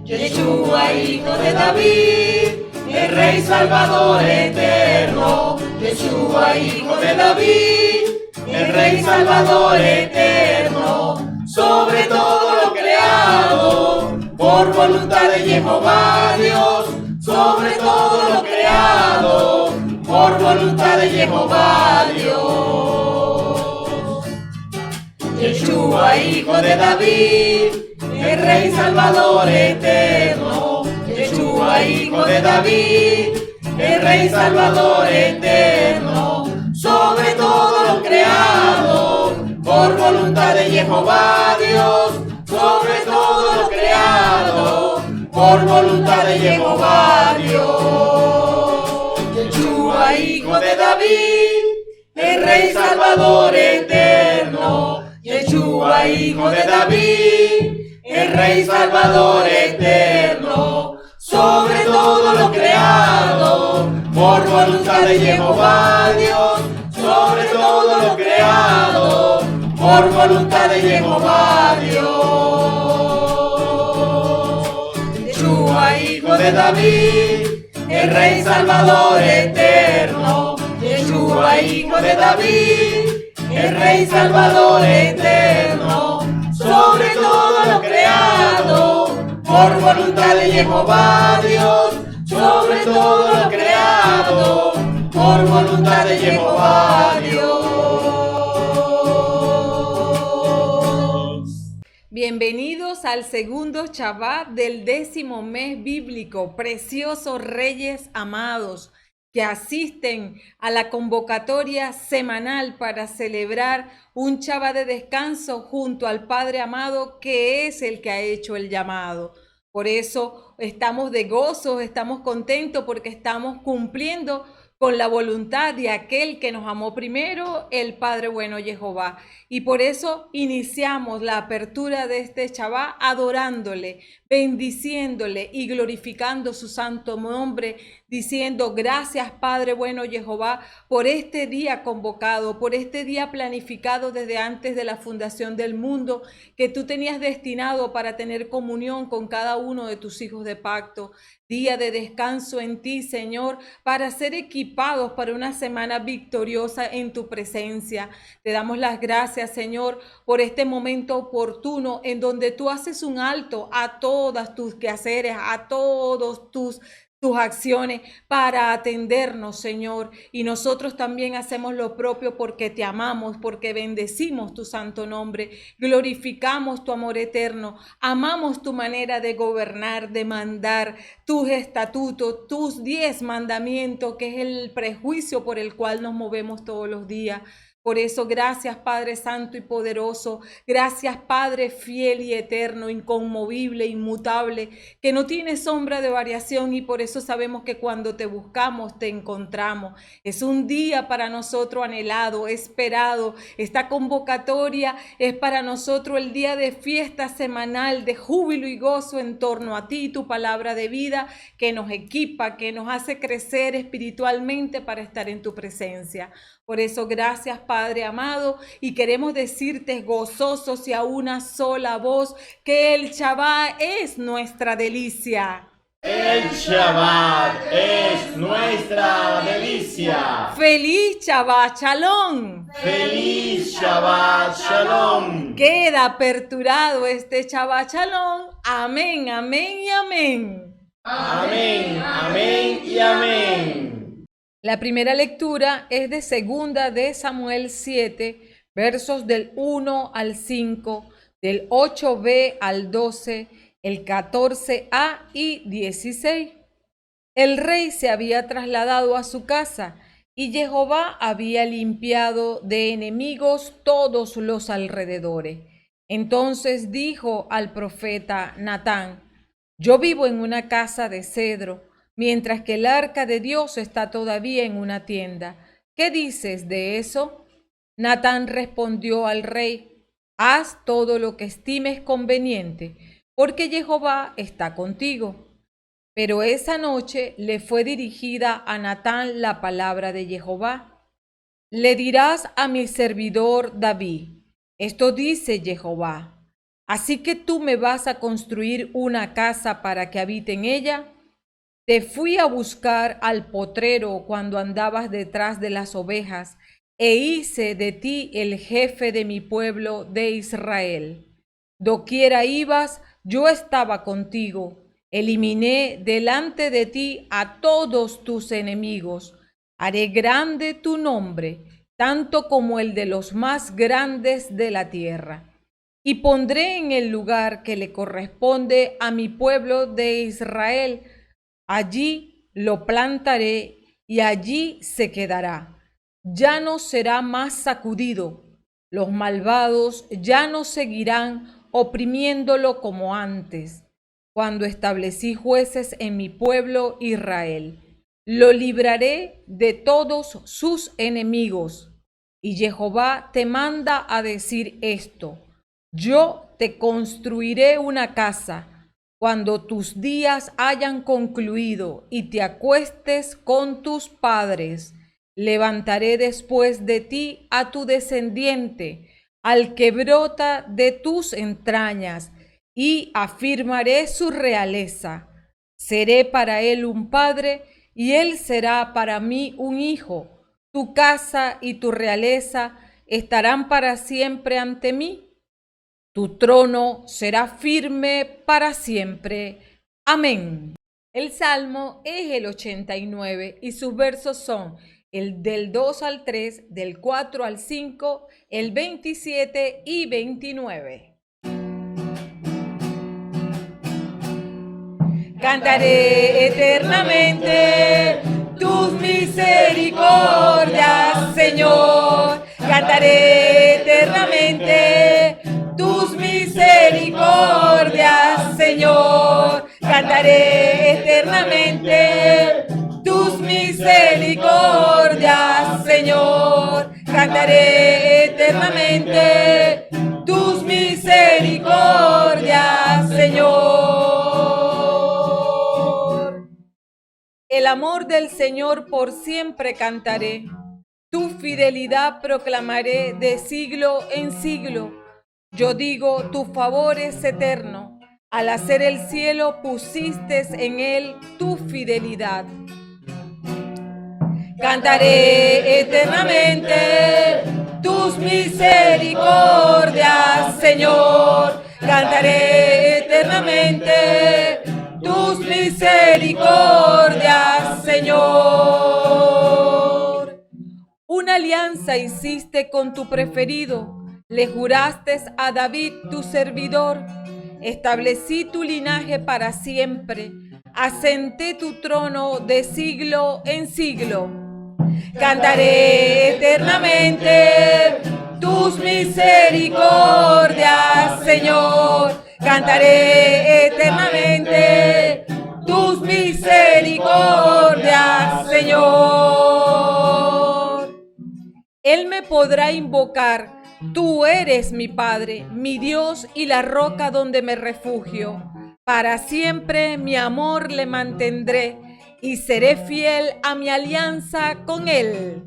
Yeshua, hijo de David, el Rey Salvador eterno. Yeshua, hijo de David, el Rey Salvador eterno. Sobre todo lo creado, por voluntad de Jehová Dios. Sobre todo lo creado, por voluntad de Jehová Dios. Yeshua, hijo de David, el Rey Salvador eterno. Yeshua, hijo de David, el Rey Salvador eterno. Sobre todo lo creado, por voluntad de Jehová Dios. Sobre todo lo creado, por voluntad de Jehová Dios. Yeshua, hijo de David, el Rey Salvador eterno. Yeshua, hijo de David, el Rey Salvador eterno. Sobre todo lo creado, por voluntad de Jehová Dios. Sobre todo lo creado, por voluntad de Jehová Dios. Yeshua, hijo de David, el Rey Salvador eterno. Yeshua, hijo de David, el Rey Salvador eterno. Sobre todo lo creado, por voluntad de Jehová Dios. Sobre todo lo creado, por voluntad de Jehová Dios. Bienvenidos al segundo Shabbat del 10º mes bíblico, preciosos reyes amados que asisten a la convocatoria semanal para celebrar un Shabbat de descanso junto al Padre amado, que es el que ha hecho el llamado. Por eso estamos de gozo, estamos contentos porque estamos cumpliendo con la voluntad de aquel que nos amó primero, el Padre bueno Jehová. Y por eso iniciamos la apertura de este Shabbat adorándole, bendiciéndole y glorificando su santo nombre, diciendo gracias Padre bueno Jehová por este día convocado, por este día planificado desde antes de la fundación del mundo, que tú tenías destinado para tener comunión con cada uno de tus hijos de pacto. Día de descanso en ti, Señor, para ser equipados para una semana victoriosa en tu presencia. Te damos las gracias, Señor, por este momento oportuno en donde tú haces un alto a todas tus quehaceres, a todos tus acciones para atendernos, Señor, y nosotros también hacemos lo propio porque te amamos, porque bendecimos tu santo nombre, glorificamos tu amor eterno, amamos tu manera de gobernar, de mandar, tus estatutos, tus 10 mandamientos, que es el prejuicio por el cual nos movemos todos los días. Por eso, gracias Padre Santo y poderoso, gracias Padre fiel y eterno, inconmovible, inmutable, que no tiene sombra de variación, y por eso sabemos que cuando te buscamos te encontramos. Es un día para nosotros anhelado, esperado. Esta convocatoria es para nosotros el día de fiesta semanal, de júbilo y gozo en torno a ti, tu palabra de vida, que nos equipa, que nos hace crecer espiritualmente para estar en tu presencia. Por eso, gracias Padre amado, y queremos decirte gozosos y a una sola voz que el Shabbat es nuestra delicia. El Shabbat es nuestra delicia. ¡Feliz Shabbat Shalom! ¡Feliz Shabbat Shalom! Queda aperturado este Shabbat Shalom. Amén, amén y amén. Amén, amén y amén. La primera lectura es de segunda de Samuel 7, versos del 1 al 5, del 8b al 12, el 14a y 16. El rey se había trasladado a su casa y Jehová había limpiado de enemigos todos los alrededores. Entonces dijo al profeta Natán: yo vivo en una casa de cedro, mientras que el arca de Dios está todavía en una tienda. ¿Qué dices de eso? Natán respondió al rey: haz todo lo que estimes conveniente, porque Jehová está contigo. Pero esa noche le fue dirigida a Natán la palabra de Jehová: le dirás a mi servidor David, esto dice Jehová: Así que tú me vas a construir una casa para que habite en ella. Te fui a buscar al potrero cuando andabas detrás de las ovejas, e hice de ti el jefe de mi pueblo de Israel. Doquiera ibas, yo estaba contigo. Eliminé delante de ti a todos tus enemigos. Haré grande tu nombre, tanto como el de los más grandes de la tierra. Y pondré en el lugar que le corresponde a mi pueblo de Israel. Allí lo plantaré y allí se quedará. Ya no será más sacudido. Los malvados ya no seguirán oprimiéndolo como antes, cuando establecí jueces en mi pueblo Israel. Lo libraré de todos sus enemigos. Y Jehová te manda a decir esto: yo te construiré una casa. Cuando tus días hayan concluido y te acuestes con tus padres, levantaré después de ti a tu descendiente, al que brota de tus entrañas, y afirmaré su realeza. Seré para él un padre, y él será para mí un hijo. Tu casa y tu realeza estarán para siempre ante mí. Tu trono será firme para siempre. Amén. El Salmo es el 89 y sus versos son el del 2 al 3, del 4 al 5, el 27 y 29. Cantaré eternamente tus misericordias, Señor. Cantaré eternamente tus misericordias, Señor. Cantaré eternamente tus misericordias, Señor. Cantaré eternamente tus misericordias, Señor. El amor del Señor por siempre cantaré. Tu fidelidad proclamaré de siglo en siglo. Yo digo, tu favor es eterno. Al hacer el cielo pusiste en él tu fidelidad. Cantaré eternamente tus misericordias, Señor. Cantaré eternamente tus misericordias, Señor. Una alianza hiciste con tu preferido. Le juraste a David tu servidor. Establecí tu linaje para siempre. Asenté tu trono de siglo en siglo. Cantaré eternamente tus misericordias, Señor. Cantaré eternamente tus misericordias, Señor. Él me podrá invocar. Tú eres mi Padre, mi Dios y la roca donde me refugio. Para siempre mi amor le mantendré y seré fiel a mi alianza con él.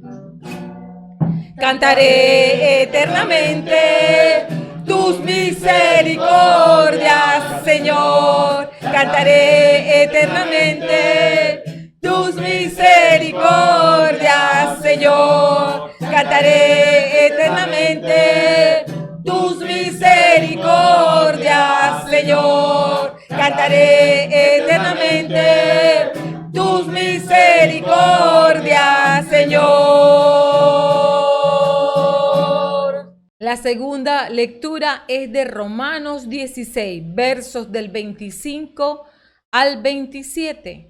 Cantaré eternamente tus misericordias, Señor. Cantaré eternamente tus misericordias, Señor. Cantaré eternamente tus misericordias, Señor. Cantaré eternamente tus misericordias, Señor. La segunda lectura es de Romanos 16, versos del 25 al 27.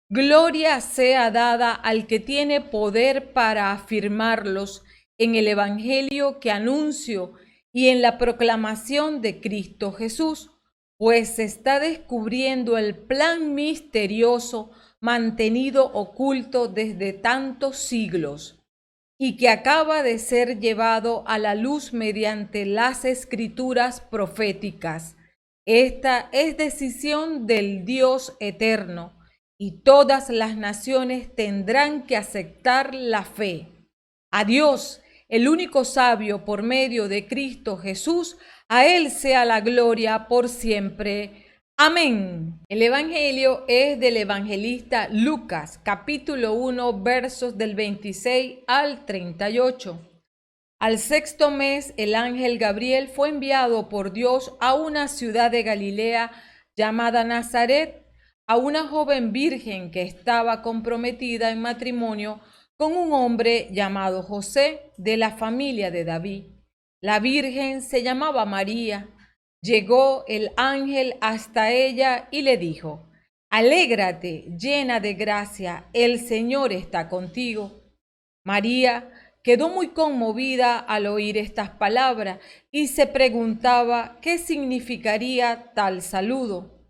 Gloria sea dada al que tiene poder para afirmarlos en el evangelio que anuncio y en la proclamación de Cristo Jesús, pues se está descubriendo el plan misterioso mantenido oculto desde tantos siglos y que acaba de ser llevado a la luz mediante las escrituras proféticas. Esta es decisión del Dios eterno, y todas las naciones tendrán que aceptar la fe. A Dios, el único sabio por medio de Cristo Jesús, A Él sea la gloria por siempre. Amén. El Evangelio es del evangelista Lucas, capítulo 1, versos del 26 al 38. Al sexto mes, el ángel Gabriel fue enviado por Dios a una ciudad de Galilea llamada Nazaret, a una joven virgen que estaba comprometida en matrimonio con un hombre llamado José, de la familia de David. La virgen se llamaba María. Llegó el ángel hasta ella y le dijo: Alégrate, llena de gracia, el Señor está contigo. María quedó muy conmovida al oír estas palabras y se preguntaba qué significaría tal saludo.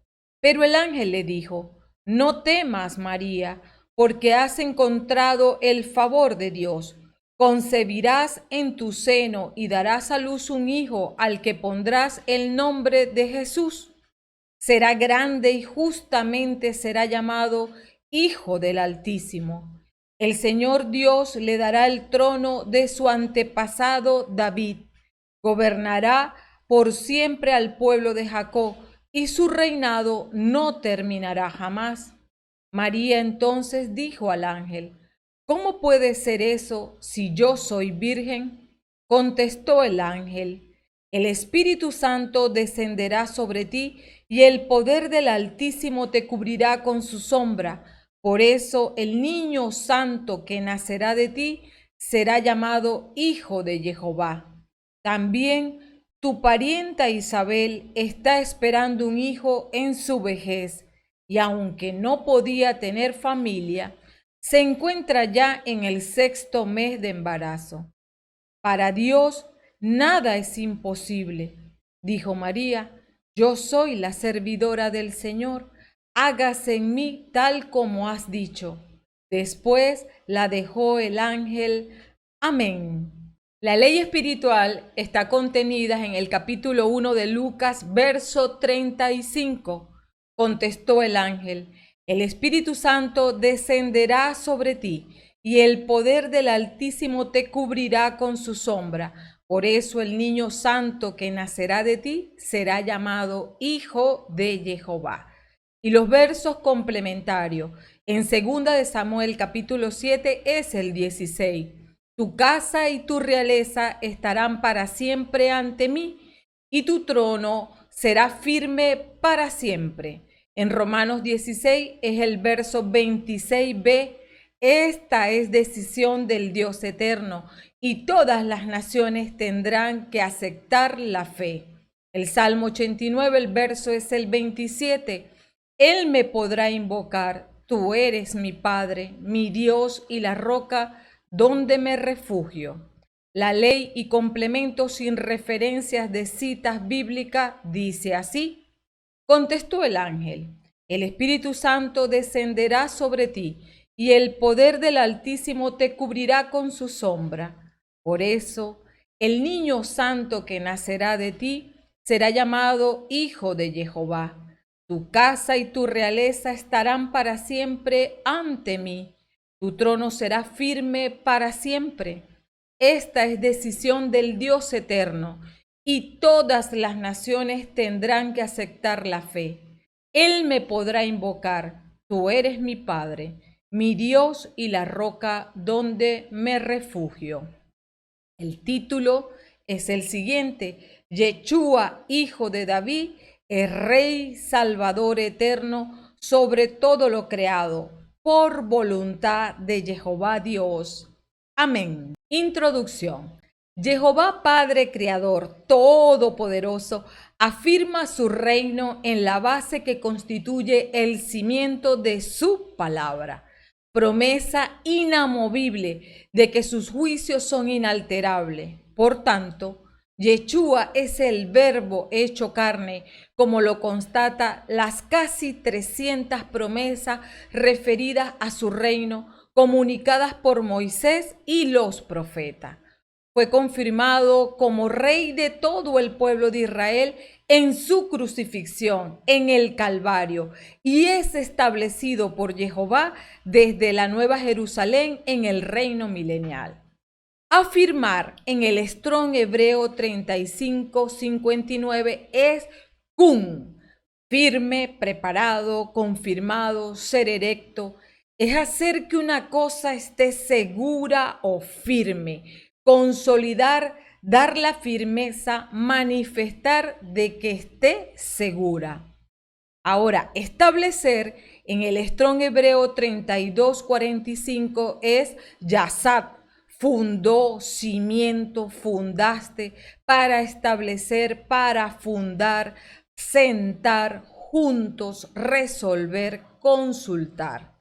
Pero el ángel le dijo: No temas, María, porque has encontrado el favor de Dios. Concebirás en tu seno y darás a luz un hijo al que pondrás el nombre de Jesús. Será grande y justamente será llamado Hijo del Altísimo. El Señor Dios le dará el trono de su antepasado David. Gobernará por siempre al pueblo de Jacob y su reinado no terminará jamás. María entonces dijo al ángel: ¿Cómo puede ser eso si yo soy virgen? Contestó el ángel: El Espíritu Santo descenderá sobre ti y el poder del Altísimo te cubrirá con su sombra. Por eso el niño santo que nacerá de ti será llamado Hijo de Jehová. También tu parienta Isabel está esperando un hijo en su vejez, y aunque no podía tener familia, se encuentra ya en el sexto mes de embarazo. Para Dios nada es imposible, dijo María. Yo soy la servidora del Señor, hágase en mí tal como has dicho. Después la dejó el ángel. Amén. La ley espiritual está contenida en el capítulo 1 de Lucas, verso 35. Contestó el ángel: El Espíritu Santo descenderá sobre ti y el poder del Altísimo te cubrirá con su sombra. Por eso el niño santo que nacerá de ti será llamado Hijo de Jehová. Y los versos complementarios en 2 de Samuel capítulo 7 es el 16. Tu casa y tu realeza estarán para siempre ante mí, y tu trono será firme para siempre. En Romanos 16 es el verso 26b. Esta es decisión del Dios eterno, y todas las naciones tendrán que aceptar la fe. El Salmo 89, el verso es el 27. Él me podrá invocar, tú eres mi Padre, mi Dios y la roca donde me refugio. La ley y complemento sin referencias de citas bíblicas dice así. Contestó el ángel: El Espíritu Santo descenderá sobre ti y el poder del Altísimo te cubrirá con su sombra. Por eso, el niño santo que nacerá de ti será llamado Hijo de Jehová. Tu casa y tu realeza estarán para siempre ante mí. Tu trono será firme para siempre. Esta es decisión del Dios eterno, y todas las naciones tendrán que aceptar la fe. Él me podrá invocar, tú eres mi Padre, mi Dios y la roca donde me refugio. El título es el siguiente: Yeshua, hijo de David, es Rey Salvador eterno sobre todo lo creado, por voluntad de Jehová Dios. Amén. Introducción. Jehová Padre Creador Todopoderoso afirma su reino en la base que constituye el cimiento de su palabra, promesa inamovible de que sus juicios son inalterables. Por tanto, Yeshua es el Verbo hecho carne, como lo constata las casi 300 promesas referidas a su reino, comunicadas por Moisés y los profetas. Fue confirmado como Rey de todo el pueblo de Israel en su crucifixión en el Calvario, y es establecido por Jehová desde la Nueva Jerusalén en el reino milenial. Afirmar en el Strong Hebreo 35:59 es kun, firme, preparado, confirmado, ser erecto. Es hacer que una cosa esté segura o firme, consolidar, dar la firmeza, manifestar de que esté segura. Ahora, establecer en el Strong Hebreo 32:45 es yasat, fundó, cimiento, fundaste, para establecer, para fundar, sentar, juntos, resolver, consultar.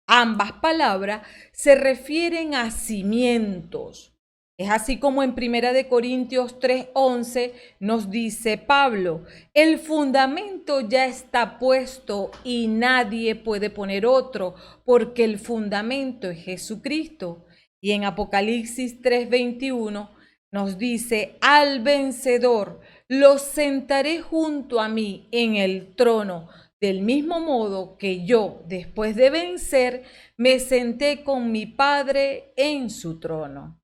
Ambas palabras se refieren a cimientos. Es así como en 1 Corintios 3:11 nos dice Pablo, el fundamento ya está puesto y nadie puede poner otro, porque el fundamento es Jesucristo. Y en Apocalipsis 3:21 nos dice, al vencedor lo sentaré junto a mí en el trono, del mismo modo que yo, después de vencer, me senté con mi Padre en su trono.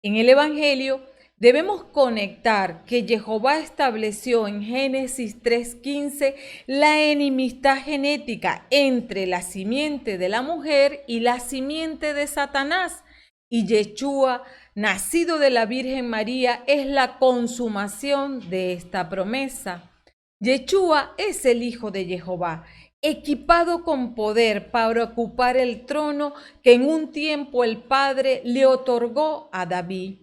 En el Evangelio debemos conectar que Jehová estableció en Génesis 3:15 la enemistad genética entre la simiente de la mujer y la simiente de Satanás. Y Yeshua, nacido de la Virgen María, es la consumación de esta promesa. Yeshua es el Hijo de Jehová, equipado con poder para ocupar el trono que en un tiempo el Padre le otorgó a David.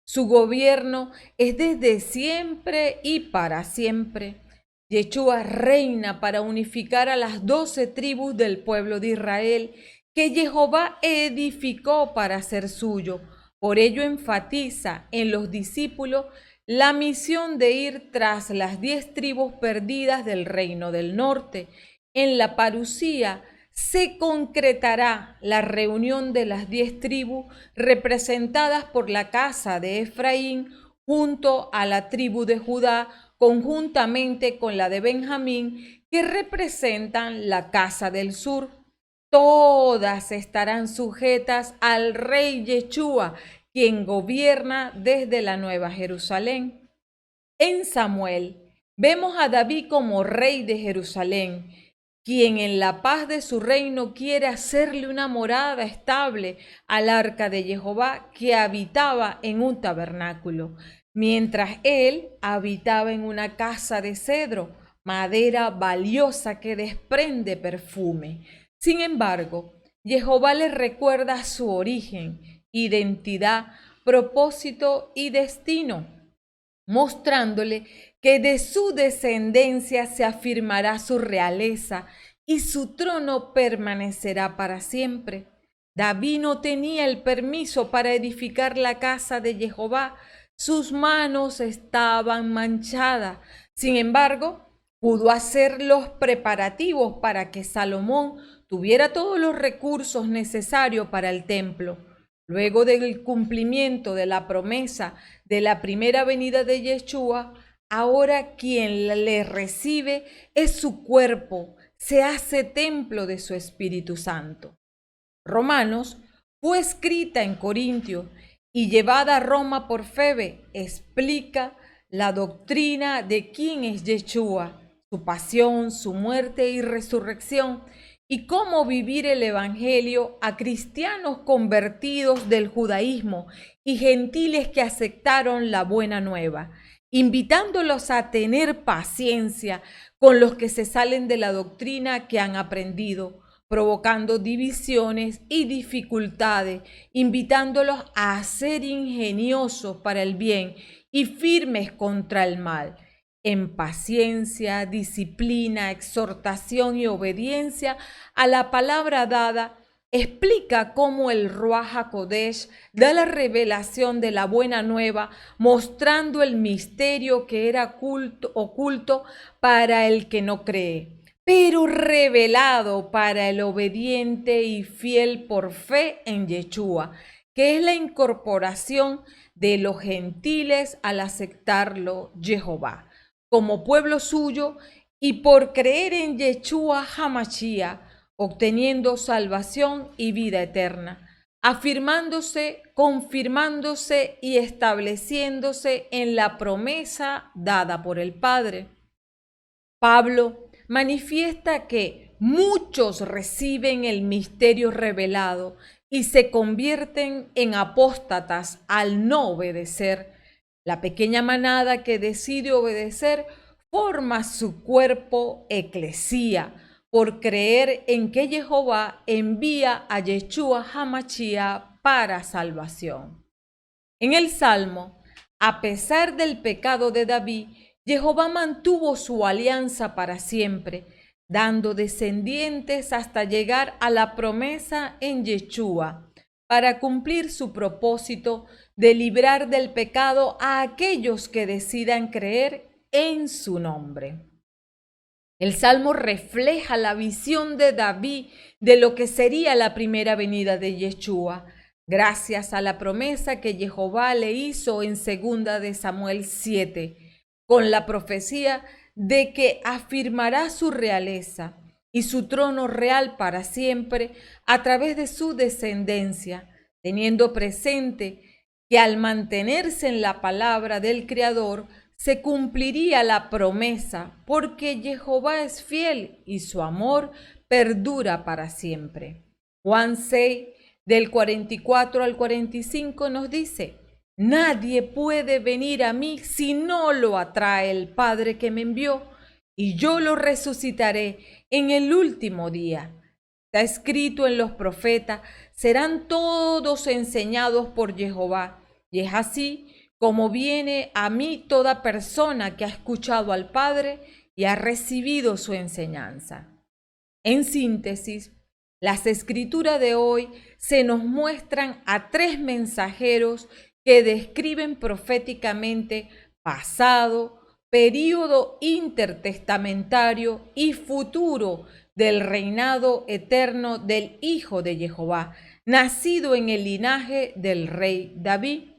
Su gobierno es desde siempre y para siempre. Yeshua reina para unificar a las 12 tribus del pueblo de Israel que Jehová edificó para ser suyo. Por ello enfatiza en los discípulos la misión de ir tras las 10 tribus perdidas del reino del norte. En la parucía se concretará la reunión de las 10 tribus representadas por la casa de Efraín junto a la tribu de Judá, conjuntamente con la de Benjamín, que representan la casa del sur. Todas estarán sujetas al rey Yeshua, quien gobierna desde la Nueva Jerusalén. En Samuel vemos a David como rey de Jerusalén, quien en la paz de su reino quiere hacerle una morada estable al arca de Jehová que habitaba en un tabernáculo, mientras él habitaba en una casa de cedro, madera valiosa que desprende perfume. Sin embargo, Jehová le recuerda su origen, identidad, propósito y destino, mostrándole que de su descendencia se afirmará su realeza y su trono permanecerá para siempre. David no tenía el permiso para edificar la casa de Jehová, sus manos estaban manchadas. Sin embargo, pudo hacer los preparativos para que Salomón tuviera todos los recursos necesarios para el templo. Luego del cumplimiento de la promesa de la primera venida de Yeshua, ahora quien le recibe es su cuerpo, se hace templo de su Espíritu Santo. Romanos fue escrita en Corintios y llevada a Roma por Febe, explica la doctrina de quién es Yeshua, su pasión, su muerte y resurrección, y cómo vivir el evangelio a cristianos convertidos del judaísmo y gentiles que aceptaron la buena nueva, invitándolos a tener paciencia con los que se salen de la doctrina que han aprendido, provocando divisiones y dificultades, invitándolos a ser ingeniosos para el bien y firmes contra el mal, en paciencia, disciplina, exhortación y obediencia a la palabra dada. Explica cómo el Ruach HaKodesh da la revelación de la buena nueva, mostrando el misterio que era oculto para el que no cree, pero revelado para el obediente y fiel por fe en Yeshua, que es la incorporación de los gentiles al aceptarlo Jehová como pueblo suyo y por creer en Yeshua HaMashiach, obteniendo salvación y vida eterna. afirmándose, confirmándose y estableciéndose en la promesa dada por el Padre. Pablo manifiesta que muchos reciben el misterio revelado y se convierten en apóstatas al no obedecer. La pequeña manada que decide obedecer forma su cuerpo eclesía por creer en que Jehová envía a Yeshua HaMashiach para salvación. En el Salmo, a pesar del pecado de David, Jehová mantuvo su alianza para siempre, dando descendientes hasta llegar a la promesa en Yeshua, para cumplir su propósito de librar del pecado a aquellos que decidan creer en su nombre. El Salmo refleja la visión de David de lo que sería la primera venida de Yeshua, gracias a la promesa que Jehová le hizo en 2 de Samuel 7, con la profecía de que afirmará su realeza y su trono real para siempre a través de su descendencia, teniendo presente que al mantenerse en la palabra del Creador, se cumpliría la promesa, porque Jehová es fiel y su amor perdura para siempre. Juan 6, del 44 al 45 nos dice: nadie puede venir a mí si no lo atrae el Padre que me envió, y yo lo resucitaré en el último día. Está escrito en los profetas: serán todos enseñados por Jehová, y es así como viene a mí toda persona que ha escuchado al Padre y ha recibido su enseñanza. En síntesis, las escrituras de hoy se nos muestran a 3 mensajeros que describen proféticamente pasado, período intertestamentario y futuro del reinado eterno del Hijo de Jehová, nacido en el linaje del rey David.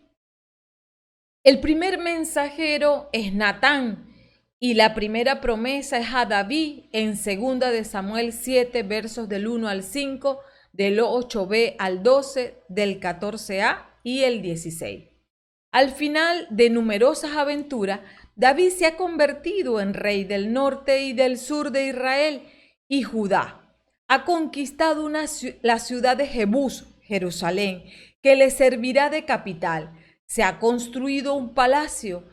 El primer mensajero es Natán, y la primera promesa es a David en 2 de Samuel 7, versos del 1 al 5, del 8b al 12, del 14a y el 16. Al final de numerosas aventuras, David se ha convertido en rey del norte y del sur de Israel y Judá. Ha conquistado la ciudad de Jebús, Jerusalén, que le servirá de capital. Se ha construido un palacio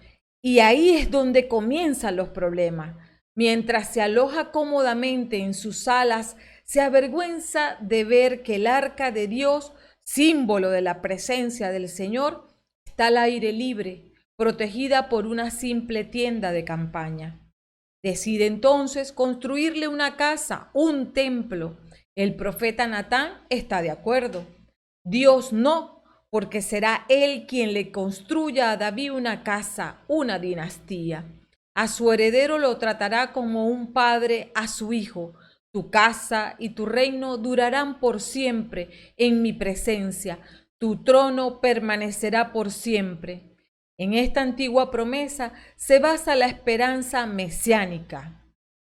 y ahí es donde comienzan los problemas. Mientras se aloja cómodamente en sus salas, se avergüenza de ver que el arca de Dios, símbolo de la presencia del Señor, está al aire libre, protegida por una simple tienda de campaña. Decide entonces construirle una casa, un templo. El profeta Natán está de acuerdo. Dios no, porque será él quien le construya a David una casa, una dinastía. A su heredero lo tratará como un padre a su hijo. Tu casa y tu reino durarán por siempre en mi presencia. Tu trono permanecerá por siempre. En esta antigua promesa se basa la esperanza mesiánica.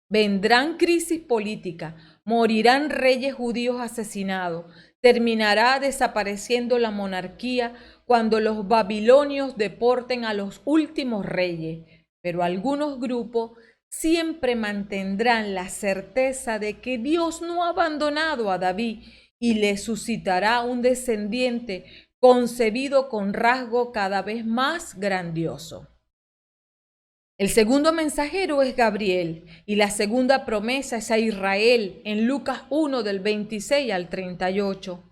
Vendrán crisis políticas, morirán reyes judíos asesinados, terminará desapareciendo la monarquía cuando los babilonios deporten a los últimos reyes, pero algunos grupos siempre mantendrán la certeza de que Dios no ha abandonado a David y le suscitará un descendiente concebido con rasgo cada vez más grandioso. El segundo mensajero es Gabriel y la segunda promesa es a Israel en Lucas 1 del 26 al 38.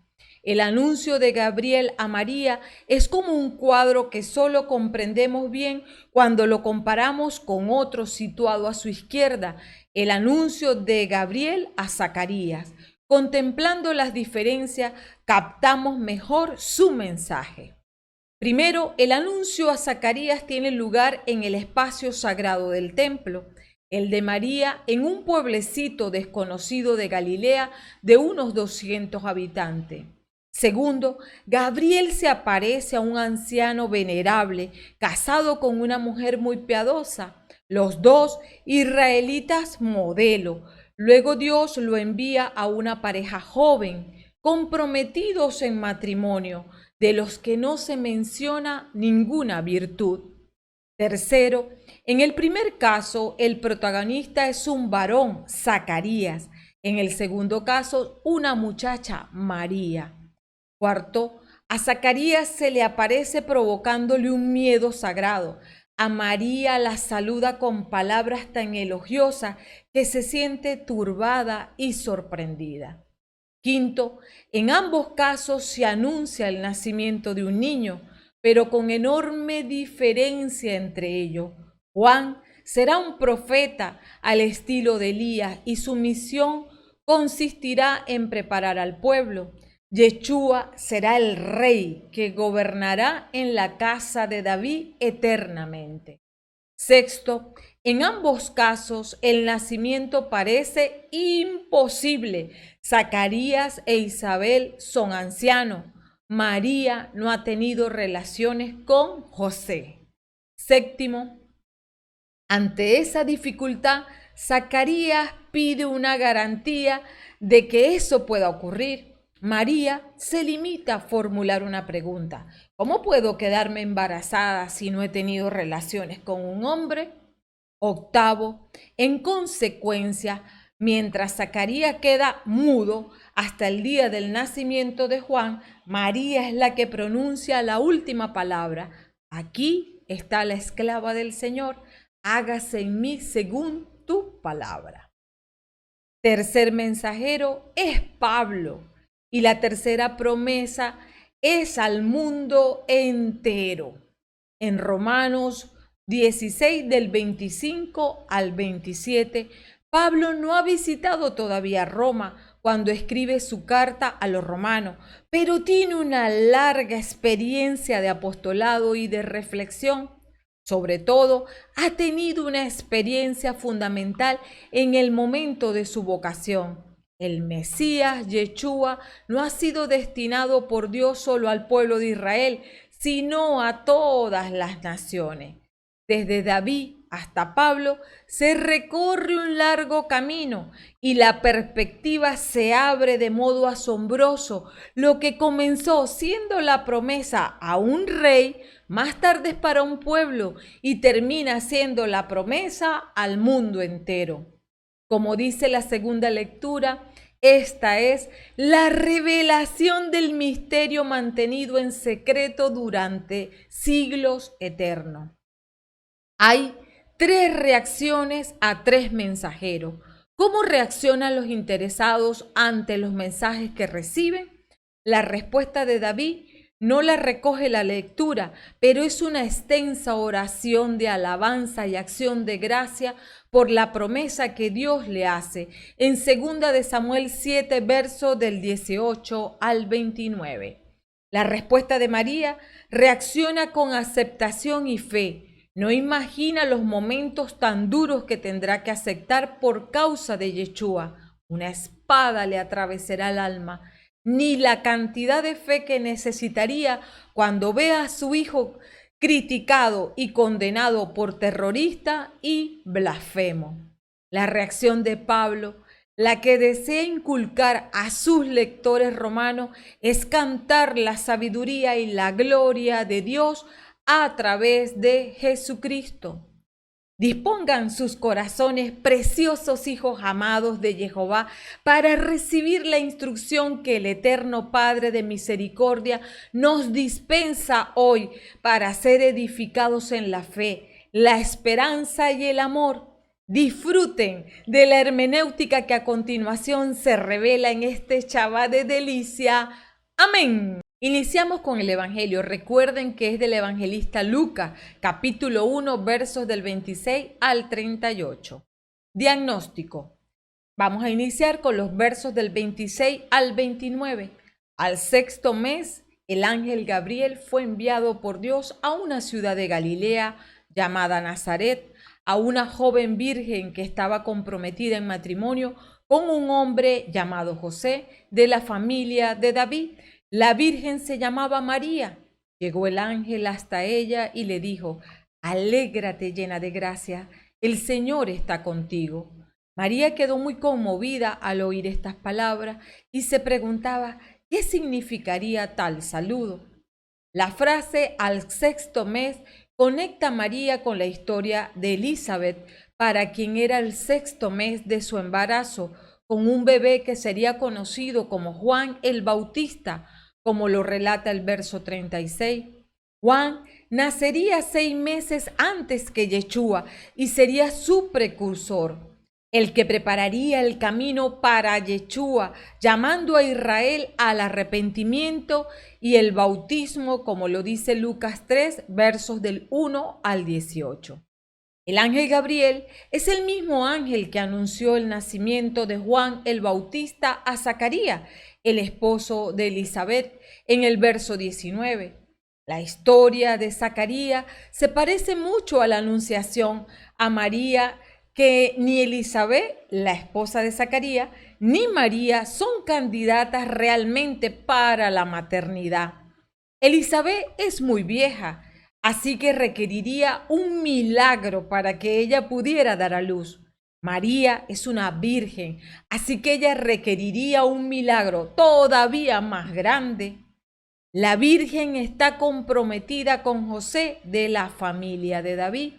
El anuncio de Gabriel a María es como un cuadro que solo comprendemos bien cuando lo comparamos con otro situado a su izquierda, el anuncio de Gabriel a Zacarías. Contemplando las diferencias, captamos mejor su mensaje. Primero, el anuncio a Zacarías tiene lugar en el espacio sagrado del templo, el de María en un pueblecito desconocido de Galilea de unos 200 habitantes. Segundo, Gabriel se aparece a un anciano venerable, casado con una mujer muy piadosa, los dos israelitas modelo. Luego Dios lo envía a una pareja joven, comprometidos en matrimonio, de los que no se menciona ninguna virtud. Tercero, en el primer caso, el protagonista es un varón, Zacarías. En el segundo caso, una muchacha, María. Cuarto, a Zacarías se le aparece provocándole un miedo sagrado. A María la saluda con palabras tan elogiosas que se siente turbada y sorprendida. Quinto, en ambos casos se anuncia el nacimiento de un niño, pero con enorme diferencia entre ellos. Juan será un profeta al estilo de Elías y su misión consistirá en preparar al pueblo. Yeshua será el rey que gobernará en la casa de David eternamente. Sexto, en ambos casos el nacimiento parece imposible. Zacarías e Isabel son ancianos. María no ha tenido relaciones con José. Séptimo, ante esa dificultad, Zacarías pide una garantía de que eso pueda ocurrir. María se limita a formular una pregunta. ¿Cómo puedo quedarme embarazada si no he tenido relaciones con un hombre? Octavo, en consecuencia, mientras Zacarías queda mudo hasta el día del nacimiento de Juan, María es la que pronuncia la última palabra. Aquí está la esclava del Señor, hágase en mí según tu palabra. Tercer mensajero es Pablo y la tercera promesa es al mundo entero. En Romanos 16 del 25 al 27, Pablo no ha visitado todavía Roma cuando escribe su carta a los romanos, pero tiene una larga experiencia de apostolado y de reflexión. Sobre todo, ha tenido una experiencia fundamental en el momento de su vocación. El Mesías, Yeshua, no ha sido destinado por Dios solo al pueblo de Israel, sino a todas las naciones. Desde David hasta Pablo se recorre un largo camino y la perspectiva se abre de modo asombroso. Lo que comenzó siendo la promesa a un rey, más tarde es para un pueblo y termina siendo la promesa al mundo entero. Como dice la segunda lectura, esta es la revelación del misterio mantenido en secreto durante siglos eternos. Hay tres reacciones a tres mensajeros. ¿Cómo reaccionan los interesados ante los mensajes que reciben? La respuesta de David no la recoge la lectura, pero es una extensa oración de alabanza y acción de gracia por la promesa que Dios le hace. En 2 de Samuel 7, verso del 18 al 29. La respuesta de María reacciona con aceptación y fe. No imagina los momentos tan duros que tendrá que aceptar por causa de Yeshua. Una espada le atravesará el alma, ni la cantidad de fe que necesitaría cuando vea a su hijo criticado y condenado por terrorista y blasfemo. La reacción de Pablo, la que desea inculcar a sus lectores romanos, es cantar la sabiduría y la gloria de Dios a través de Jesucristo. Dispongan sus corazones, preciosos hijos amados de Jehová, para recibir la instrucción que el eterno Padre de misericordia nos dispensa hoy para ser edificados en la fe, la esperanza y el amor. Disfruten de la hermenéutica que a continuación se revela en este Shabbat de delicia. Amén. Iniciamos con el Evangelio. Recuerden que es del evangelista Lucas, capítulo 1, versos del 26 al 38. Diagnóstico. Vamos a iniciar con los versos del 26 al 29. Al sexto mes, el ángel Gabriel fue enviado por Dios a una ciudad de Galilea llamada Nazaret, a una joven virgen que estaba comprometida en matrimonio con un hombre llamado José, de la familia de David. La virgen se llamaba María. Llegó el ángel hasta ella y le dijo: alégrate llena de gracia, el Señor está contigo. María quedó muy conmovida al oír estas palabras y se preguntaba qué significaría tal saludo. La frase al sexto mes conecta a María con la historia de Elizabeth, para quien era el sexto mes de su embarazo, con un bebé que sería conocido como Juan el Bautista, como lo relata el verso 36. Juan nacería 6 meses antes que Yeshua y sería su precursor, el que prepararía el camino para Yeshua, llamando a Israel al arrepentimiento y el bautismo, como lo dice Lucas 3, versos del 1 al 18. El ángel Gabriel es el mismo ángel que anunció el nacimiento de Juan el Bautista a Zacarías, el esposo de Elizabeth, en el verso 19. La historia de Zacarías se parece mucho a la anunciación a María, que ni Elizabeth, la esposa de Zacarías, ni María son candidatas realmente para la maternidad. Elizabeth es muy vieja, así que requeriría un milagro para que ella pudiera dar a luz. María es una virgen, así que ella requeriría un milagro todavía más grande. La Virgen está comprometida con José de la familia de David.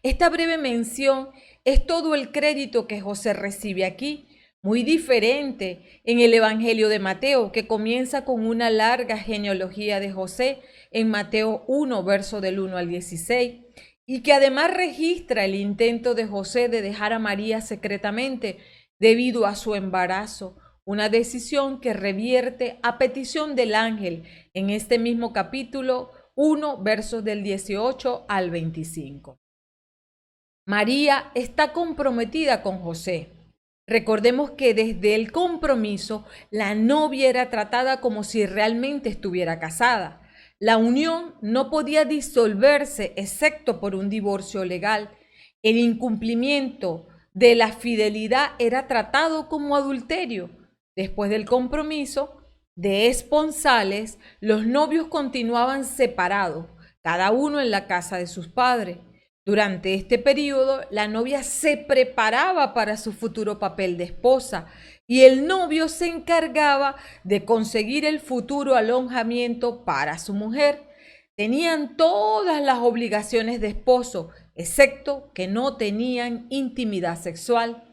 Esta breve mención es todo el crédito que José recibe aquí, muy diferente en el Evangelio de Mateo, que comienza con una larga genealogía de José en Mateo 1, verso del 1 al 16, y que además registra el intento de José de dejar a María secretamente debido a su embarazo, una decisión que revierte a petición del ángel en este mismo capítulo 1, versos del 18 al 25. María está comprometida con José. Recordemos que desde el compromiso, la novia era tratada como si realmente estuviera casada. La unión no podía disolverse excepto por un divorcio legal. El incumplimiento de la fidelidad era tratado como adulterio. Después del compromiso de esponsales, los novios continuaban separados, cada uno en la casa de sus padres. Durante este periodo, la novia se preparaba para su futuro papel de esposa y el novio se encargaba de conseguir el futuro alojamiento para su mujer. Tenían todas las obligaciones de esposo, excepto que no tenían intimidad sexual.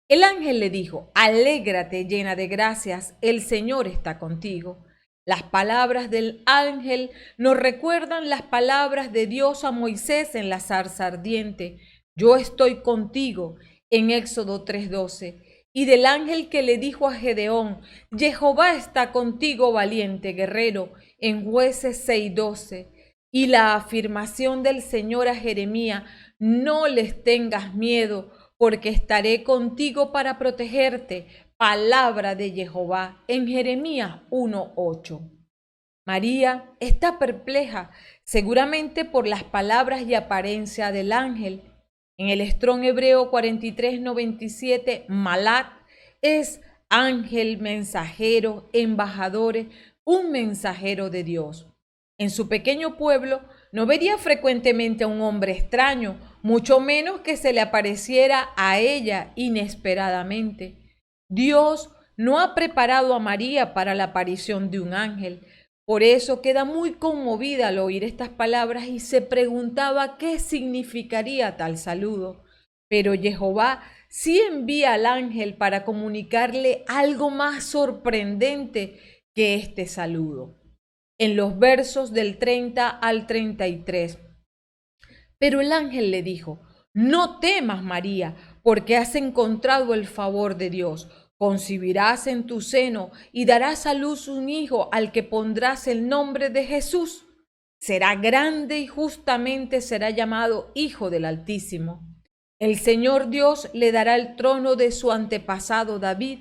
El ángel le dijo: alégrate, llena de gracias, el Señor está contigo. Las palabras del ángel nos recuerdan las palabras de Dios a Moisés en la zarza ardiente: yo estoy contigo, en Éxodo 3:12. Y del ángel que le dijo a Gedeón: Jehová está contigo, valiente guerrero, en Jueces 6:12. Y la afirmación del Señor a Jeremías: no les tengas miedo, porque estaré contigo para protegerte. Palabra de Jehová en Jeremías 1:8. María está perpleja, seguramente por las palabras y apariencia del ángel. En el Strong hebreo 4397, Malat es ángel, mensajero, embajadores, un mensajero de Dios. En su pequeño pueblo no vería frecuentemente a un hombre extraño, mucho menos que se le apareciera a ella inesperadamente. Dios no ha preparado a María para la aparición de un ángel. Por eso queda muy conmovida al oír estas palabras y se preguntaba qué significaría tal saludo. Pero Jehová sí envía al ángel para comunicarle algo más sorprendente que este saludo. En los versos del 30 al 33. Pero el ángel le dijo: no temas, María, porque has encontrado el favor de Dios. Concebirás en tu seno y darás a luz un hijo al que pondrás el nombre de Jesús. Será grande y justamente será llamado Hijo del Altísimo. El Señor Dios le dará el trono de su antepasado David.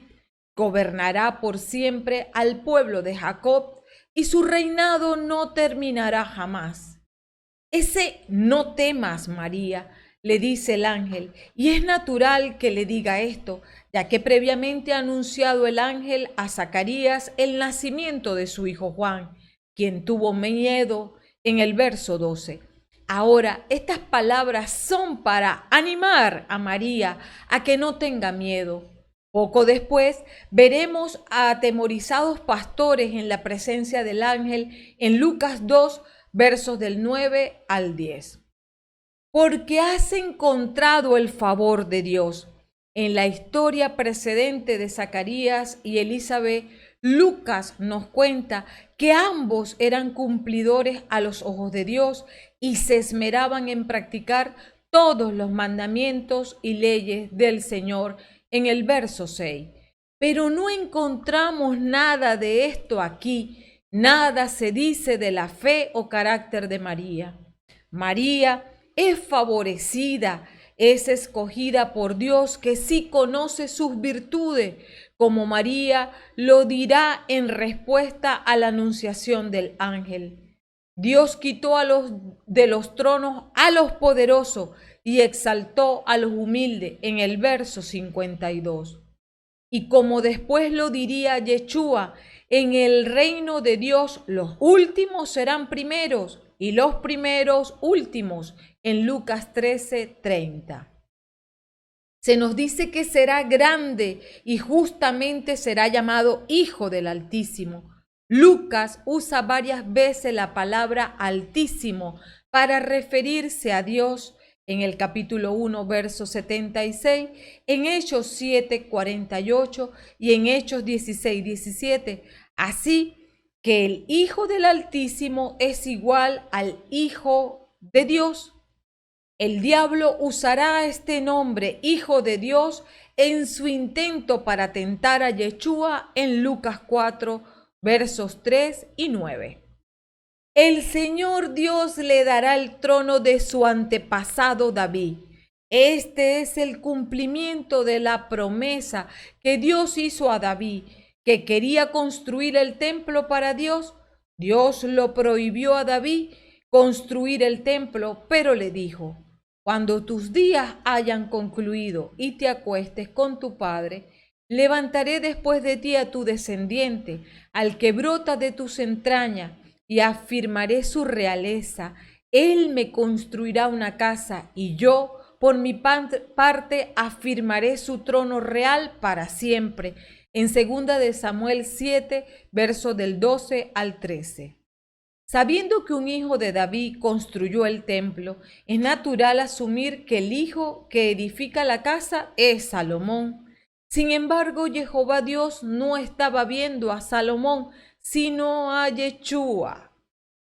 Gobernará por siempre al pueblo de Jacob y su reinado no terminará jamás. Ese no temas, María, le dice el ángel, y es natural que le diga esto, ya que previamente ha anunciado el ángel a Zacarías el nacimiento de su hijo Juan, quien tuvo miedo en el verso 12. Ahora, estas palabras son para animar a María a que no tenga miedo. Poco después veremos a atemorizados pastores en la presencia del ángel en Lucas 2, versos del 9 al 10. Porque has encontrado el favor de Dios. En la historia precedente de Zacarías y Elizabeth, Lucas nos cuenta que ambos eran cumplidores a los ojos de Dios y se esmeraban en practicar todos los mandamientos y leyes del Señor en el verso 6. Pero no encontramos nada de esto aquí, nada se dice de la fe o carácter de María. María es favorecida, es escogida por Dios que sí conoce sus virtudes, como María lo dirá en respuesta a la anunciación del ángel. Dios quitó de los tronos a los poderosos y exaltó a los humildes en el verso 52. Y como después lo diría Yeshua, en el reino de Dios los últimos serán primeros y los primeros últimos, en Lucas 13:30. Se nos dice que será grande y justamente será llamado Hijo del Altísimo. Lucas usa varias veces la palabra Altísimo para referirse a Dios en el capítulo 1, verso 76, en Hechos 7, 48 y en Hechos 16, 17. Así que el Hijo del Altísimo es igual al Hijo de Dios. El diablo usará este nombre, Hijo de Dios, en su intento para tentar a Yeshua en Lucas 4, versos 3 y 9. El Señor Dios le dará el trono de su antepasado David. Este es el cumplimiento de la promesa que Dios hizo a David, que quería construir el templo para Dios. Dios lo prohibió a David construir el templo, pero le dijo: cuando tus días hayan concluido y te acuestes con tu padre, levantaré después de ti a tu descendiente, al que brota de tus entrañas, y afirmaré su realeza. Él me construirá una casa, y yo, por mi parte, afirmaré su trono real para siempre. En 2 de Samuel 7, versos del 12 al 13. Sabiendo que un hijo de David construyó el templo, es natural asumir que el hijo que edifica la casa es Salomón. Sin embargo, Jehová Dios no estaba viendo a Salomón, sino a Yeshua.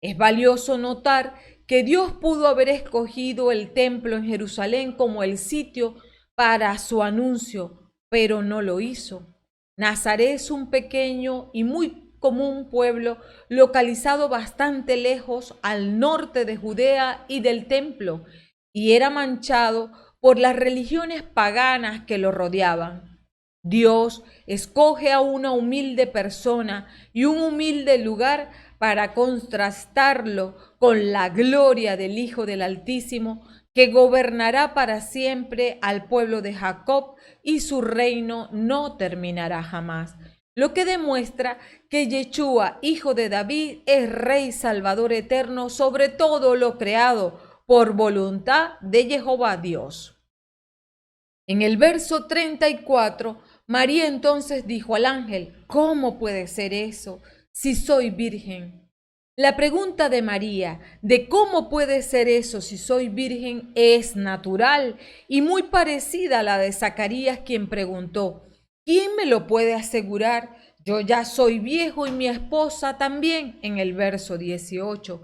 Es valioso notar que Dios pudo haber escogido el templo en Jerusalén como el sitio para su anuncio, pero no lo hizo. Nazaret es un pequeño y muy común pueblo localizado bastante lejos al norte de Judea y del templo, y era manchado por las religiones paganas que lo rodeaban. Dios escoge a una humilde persona y un humilde lugar para contrastarlo con la gloria del Hijo del Altísimo, que gobernará para siempre al pueblo de Jacob, y su reino no terminará jamás. Lo que demuestra que Yeshua, hijo de David, es Rey Salvador eterno sobre todo lo creado por voluntad de Jehová Dios. En el verso 34, María entonces dijo al ángel: ¿cómo puede ser eso si soy virgen? La pregunta de María de cómo puede ser eso si soy virgen es natural y muy parecida a la de Zacarías, quien preguntó: ¿quién me lo puede asegurar? Yo ya soy viejo y mi esposa también, en el verso 18.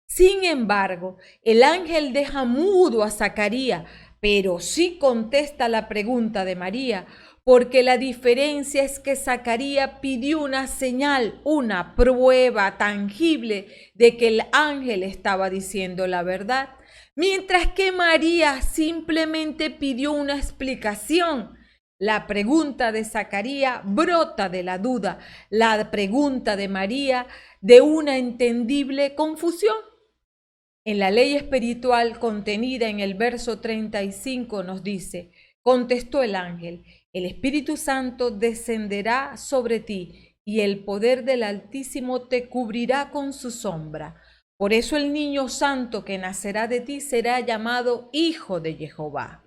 Sin embargo, el ángel deja mudo a Zacarías, pero sí contesta la pregunta de María, porque la diferencia es que Zacarías pidió una señal, una prueba tangible de que el ángel estaba diciendo la verdad, mientras que María simplemente pidió una explicación. La pregunta de Zacarías brota de la duda, la pregunta de María de una entendible confusión. En la ley espiritual contenida en el verso 35 nos dice: contestó el ángel, el Espíritu Santo descenderá sobre ti y el poder del Altísimo te cubrirá con su sombra. Por eso el niño santo que nacerá de ti será llamado Hijo de Jehová.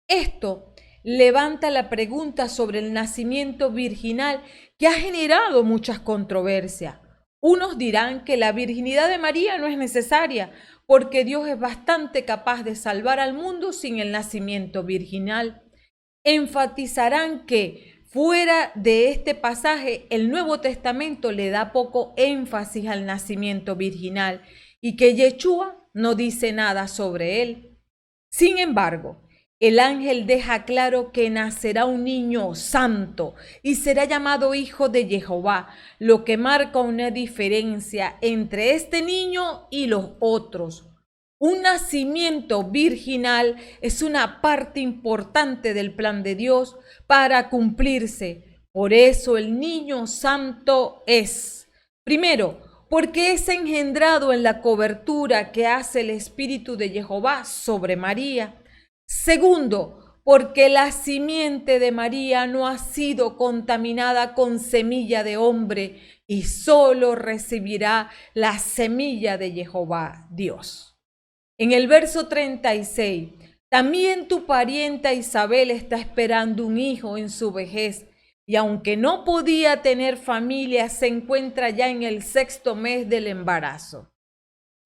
Esto levanta la pregunta sobre el nacimiento virginal que ha generado muchas controversias. Unos dirán que la virginidad de María no es necesaria porque Dios es bastante capaz de salvar al mundo sin el nacimiento virginal. Enfatizarán que fuera de este pasaje el Nuevo Testamento le da poco énfasis al nacimiento virginal y que Yeshua no dice nada sobre él. Sin embargo, el ángel deja claro que nacerá un niño santo y será llamado Hijo de Jehová, lo que marca una diferencia entre este niño y los otros. Un nacimiento virginal es una parte importante del plan de Dios para cumplirse. Por eso el niño santo es, primero, porque es engendrado en la cobertura que hace el Espíritu de Jehová sobre María. Segundo, porque la simiente de María no ha sido contaminada con semilla de hombre y solo recibirá la semilla de Jehová Dios. En el verso 36, también tu parienta Isabel está esperando un hijo en su vejez, y aunque no podía tener familia, se encuentra ya en el 6º mes del embarazo.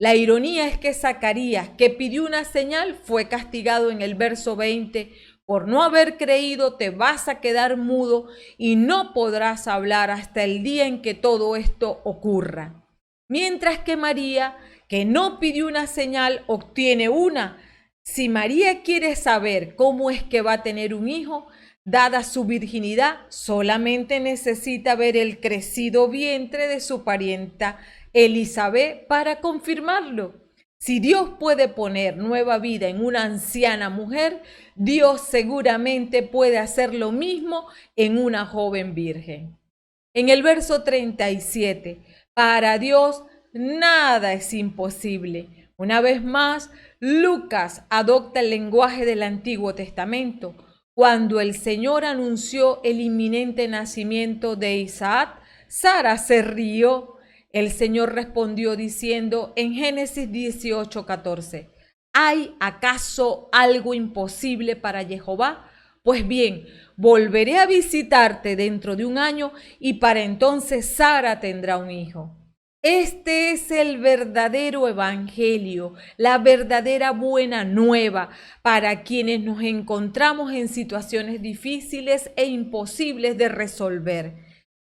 La ironía es que Zacarías, que pidió una señal, fue castigado en el verso 20. Por no haber creído, te vas a quedar mudo y no podrás hablar hasta el día en que todo esto ocurra. Mientras que María, que no pidió una señal, obtiene una. Si María quiere saber cómo es que va a tener un hijo, dada su virginidad, solamente necesita ver el crecido vientre de su parienta Elizabeth para confirmarlo. Si Dios puede poner nueva vida en una anciana mujer, Dios seguramente puede hacer lo mismo en una joven virgen. En el verso 37, para Dios nada es imposible. Una vez más, Lucas adopta el lenguaje del Antiguo Testamento. Cuando el Señor anunció el inminente nacimiento de Isaac, Sara se rió. El Señor respondió diciendo en Génesis 18:14, ¿hay acaso algo imposible para Jehová? Pues bien, volveré a visitarte dentro de un año y para entonces Sara tendrá un hijo. Este es el verdadero evangelio, la verdadera buena nueva para quienes nos encontramos en situaciones difíciles e imposibles de resolver.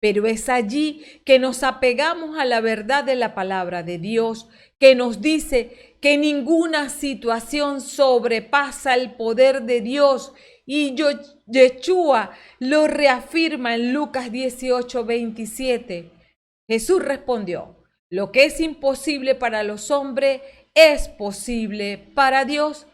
Pero es allí que nos apegamos a la verdad de la palabra de Dios, que nos dice que ninguna situación sobrepasa el poder de Dios. Y Yeshua lo reafirma en Lucas 18:27. Jesús respondió, lo que es imposible para los hombres es posible para Dios.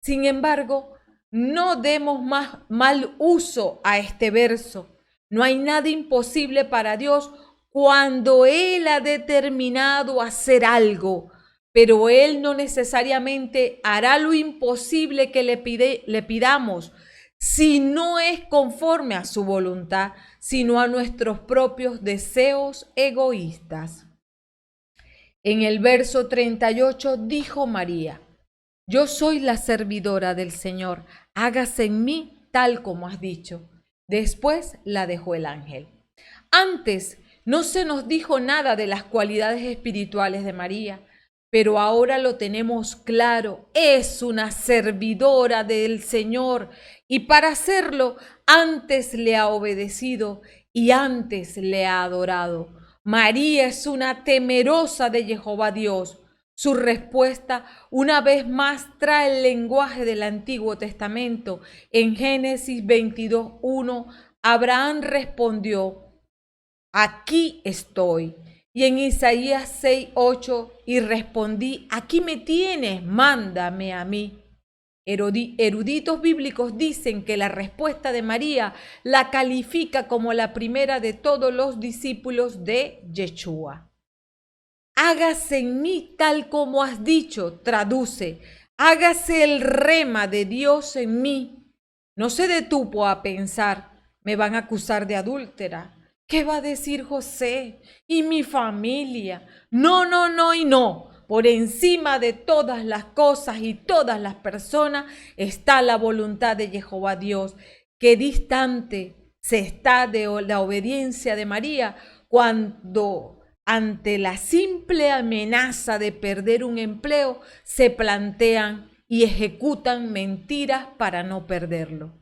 Sin embargo, no demos mal uso a este verso. No hay nada imposible para Dios cuando Él ha determinado hacer algo, pero Él no necesariamente hará lo imposible que le pidamos, si no es conforme a su voluntad, sino a nuestros propios deseos egoístas. En el verso 38 dijo María, yo soy la servidora del Señor, hágase en mí tal como has dicho. Después la dejó el ángel. Antes no se nos dijo nada de las cualidades espirituales de María, pero ahora lo tenemos claro, es una servidora del Señor y para hacerlo antes le ha obedecido y antes le ha adorado. María es una temerosa de Jehová Dios. Su respuesta una vez más trae el lenguaje del Antiguo Testamento. En Génesis 22:1, Abraham respondió, aquí estoy. Y en Isaías 6:8, y respondí, aquí me tienes, mándame a mí. Eruditos bíblicos dicen que la respuesta de María la califica como la primera de todos los discípulos de Yeshua. Hágase en mí tal como has dicho, traduce, hágase el rema de Dios en mí. No se detuvo a pensar, me van a acusar de adúltera. ¿Qué va a decir José y mi familia? No, y no. por encima de todas las cosas y todas las personas está la voluntad de Jehová Dios. Qué distante se está de la obediencia de María cuando ante la simple amenaza de perder un empleo se plantean y ejecutan mentiras para no perderlo.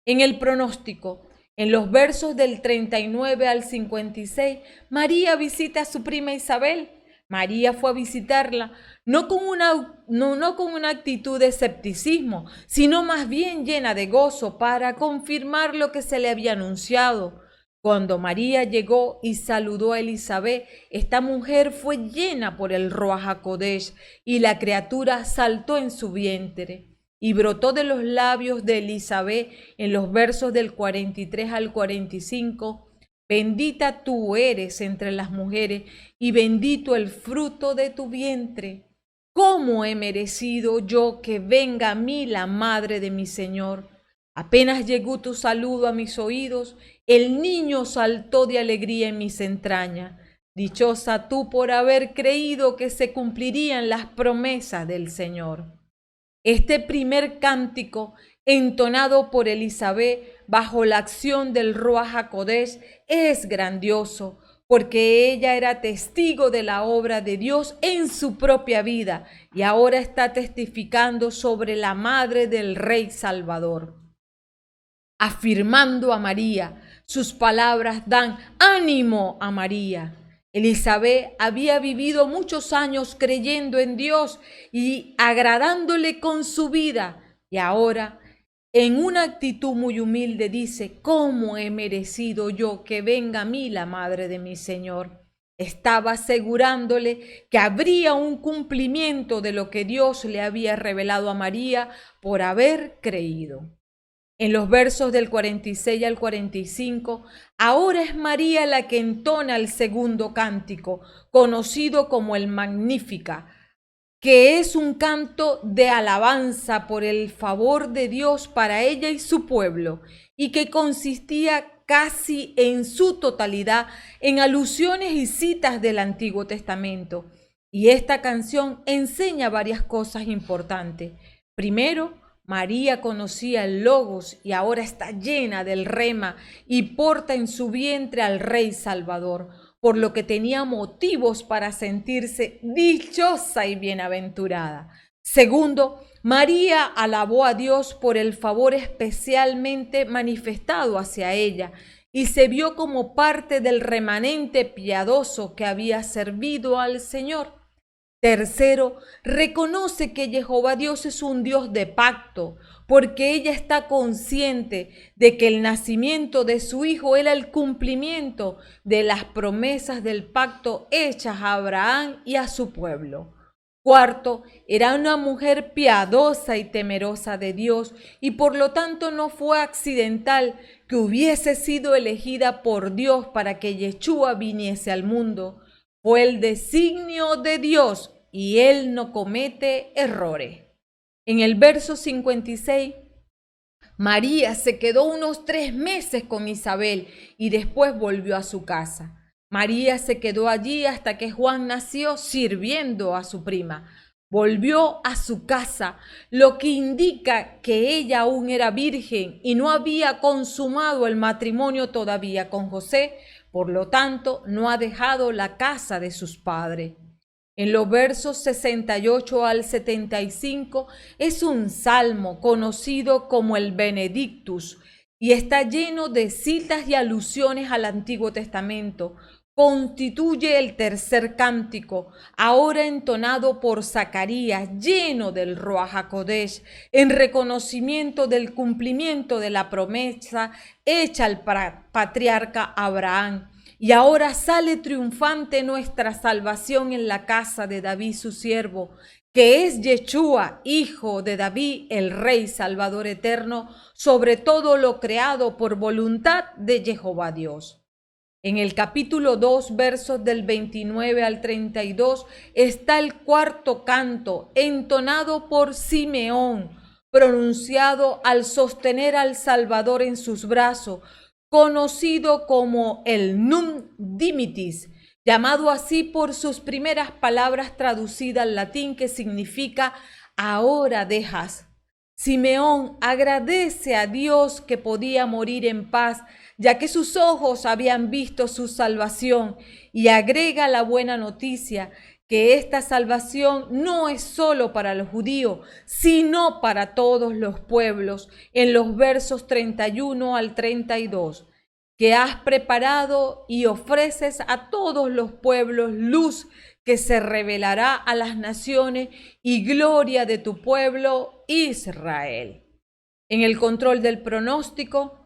En el pronóstico, en los versos del 39 al 56, María visita a su prima Isabel. María fue a visitarla no con una actitud de escepticismo, sino más bien llena de gozo para confirmar lo que se le había anunciado. Cuando María llegó y saludó a Elizabeth, esta mujer fue llena por el Ruach HaKodesh y la criatura saltó en su vientre. Y brotó de los labios de Elizabeth en los versos del 43 al 45, bendita tú eres entre las mujeres y bendito el fruto de tu vientre. ¿Cómo he merecido yo que venga a mí la madre de mi Señor? Apenas llegó tu saludo a mis oídos, el niño saltó de alegría en mis entrañas. Dichosa tú por haber creído que se cumplirían las promesas del Señor. Este primer cántico, entonado por Elizabeth bajo la acción del Ruach HaKodesh, es grandioso, porque ella era testigo de la obra de Dios en su propia vida y ahora está testificando sobre la madre del Rey Salvador. Afirmando a María, sus palabras dan ánimo a María. Elizabeth había vivido muchos años creyendo en Dios y agradándole con su vida. Y ahora, en una actitud muy humilde, dice, ¿cómo he merecido yo que venga a mí la madre de mi Señor? Estaba asegurándole que habría un cumplimiento de lo que Dios le había revelado a María por haber creído. En los versos del 46 al 45, ahora es María la que entona el segundo cántico, conocido como el Magnífica, que es un canto de alabanza por el favor de Dios para ella y su pueblo, y que consistía casi en su totalidad en alusiones y citas del Antiguo Testamento. Y esta canción enseña varias cosas importantes. Primero, María conocía el Logos y ahora está llena del Rema y porta en su vientre al Rey Salvador, por lo que tenía motivos para sentirse dichosa y bienaventurada. Segundo, María alabó a Dios por el favor especialmente manifestado hacia ella y se vio como parte del remanente piadoso que había servido al Señor. Tercero, reconoce que Jehová Dios es un Dios de pacto, porque ella está consciente de que el nacimiento de su hijo era el cumplimiento de las promesas del pacto hechas a Abraham y a su pueblo. Cuarto, era una mujer piadosa y temerosa de Dios y por lo tanto no fue accidental que hubiese sido elegida por Dios para que Yeshua viniese al mundo. Fue el designio de Dios y Él no comete errores. En el verso 56, María se quedó unos 3 meses con Isabel y después volvió a su casa. María se quedó allí hasta que Juan nació sirviendo a su prima. Volvió a su casa, lo que indica que ella aún era virgen y no había consumado el matrimonio todavía con José. Por lo tanto, no ha dejado la casa de sus padres. En los versos 68 al 75 es un salmo conocido como el Benedictus y está lleno de citas y alusiones al Antiguo Testamento. Constituye el tercer cántico, ahora entonado por Zacarías, lleno del Ruach HaKodesh, en reconocimiento del cumplimiento de la promesa hecha al patriarca Abraham. Y ahora sale triunfante nuestra salvación en la casa de David su siervo, que es Yeshua, hijo de David, el Rey Salvador eterno, sobre todo lo creado por voluntad de Jehová Dios. En el capítulo 2, versos del 29 al 32, está el cuarto canto, entonado por Simeón, pronunciado al sostener al Salvador en sus brazos, conocido como el Num Dimittis, llamado así por sus primeras palabras traducidas al latín que significa ahora dejas. Simeón agradece a Dios que podía morir en paz, ya que sus ojos habían visto su salvación, y agrega la buena noticia que esta salvación no es solo para los judíos, sino para todos los pueblos, en los versos 31 al 32, que has preparado y ofreces a todos los pueblos luz que se revelará a las naciones y gloria de tu pueblo Israel. En el control del pronóstico,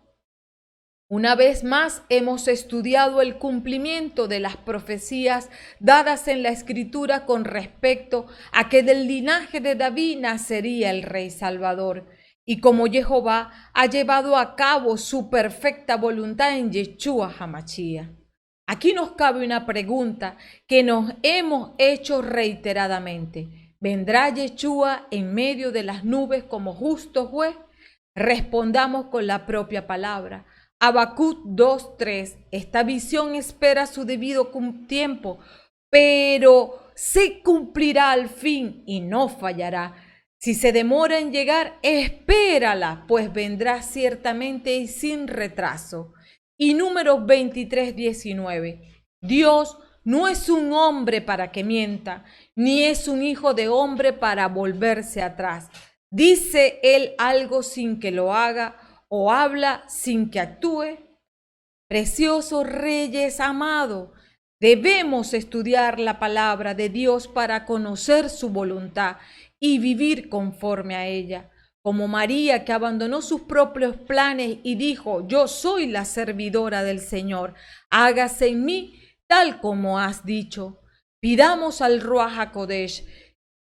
una vez más hemos estudiado el cumplimiento de las profecías dadas en la Escritura con respecto a que del linaje de David nacería el Rey Salvador, y como Jehová ha llevado a cabo su perfecta voluntad en Yeshua HaMashiach. Aquí nos cabe una pregunta que nos hemos hecho reiteradamente. ¿Vendrá Yeshua en medio de las nubes como justo juez? Respondamos con la propia palabra. Habacuc 2:3. Esta visión espera su debido tiempo, pero se cumplirá al fin y no fallará. Si se demora en llegar, espérala, pues vendrá ciertamente y sin retraso. Y Números 23:19. Dios no es un hombre para que mienta, ni es un hijo de hombre para volverse atrás. ¿Dice él algo sin que lo haga o habla sin que actúe? Preciosos reyes amados, debemos estudiar la palabra de Dios para conocer su voluntad y vivir conforme a ella. Como María, que abandonó sus propios planes y dijo: yo soy la servidora del Señor, hágase en mí tal como has dicho. Pidamos al Ruach HaKodesh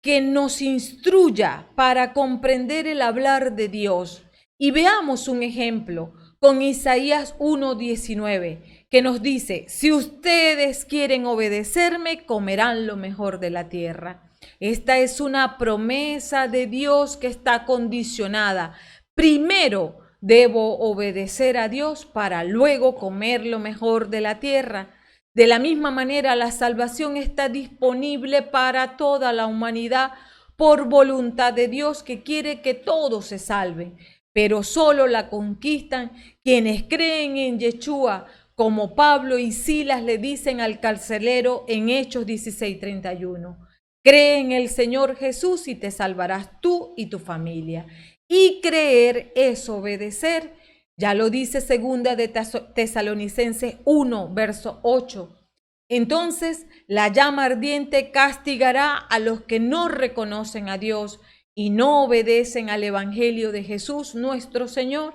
que nos instruya para comprender el hablar de Dios. Y veamos un ejemplo con Isaías 1:19, que nos dice: si ustedes quieren obedecerme, comerán lo mejor de la tierra. Esta es una promesa de Dios que está condicionada. Primero debo obedecer a Dios para luego comer lo mejor de la tierra. De la misma manera, la salvación está disponible para toda la humanidad por voluntad de Dios, que quiere que todos se salven, pero solo la conquistan quienes creen en Yeshua, como Pablo y Silas le dicen al carcelero en Hechos 16:31. Cree en el Señor Jesús y te salvarás tú y tu familia. Y creer es obedecer. Ya lo dice segunda de Tesalonicenses 1, verso 8. Entonces la llama ardiente castigará a los que no reconocen a Dios y no obedecen al Evangelio de Jesús nuestro Señor.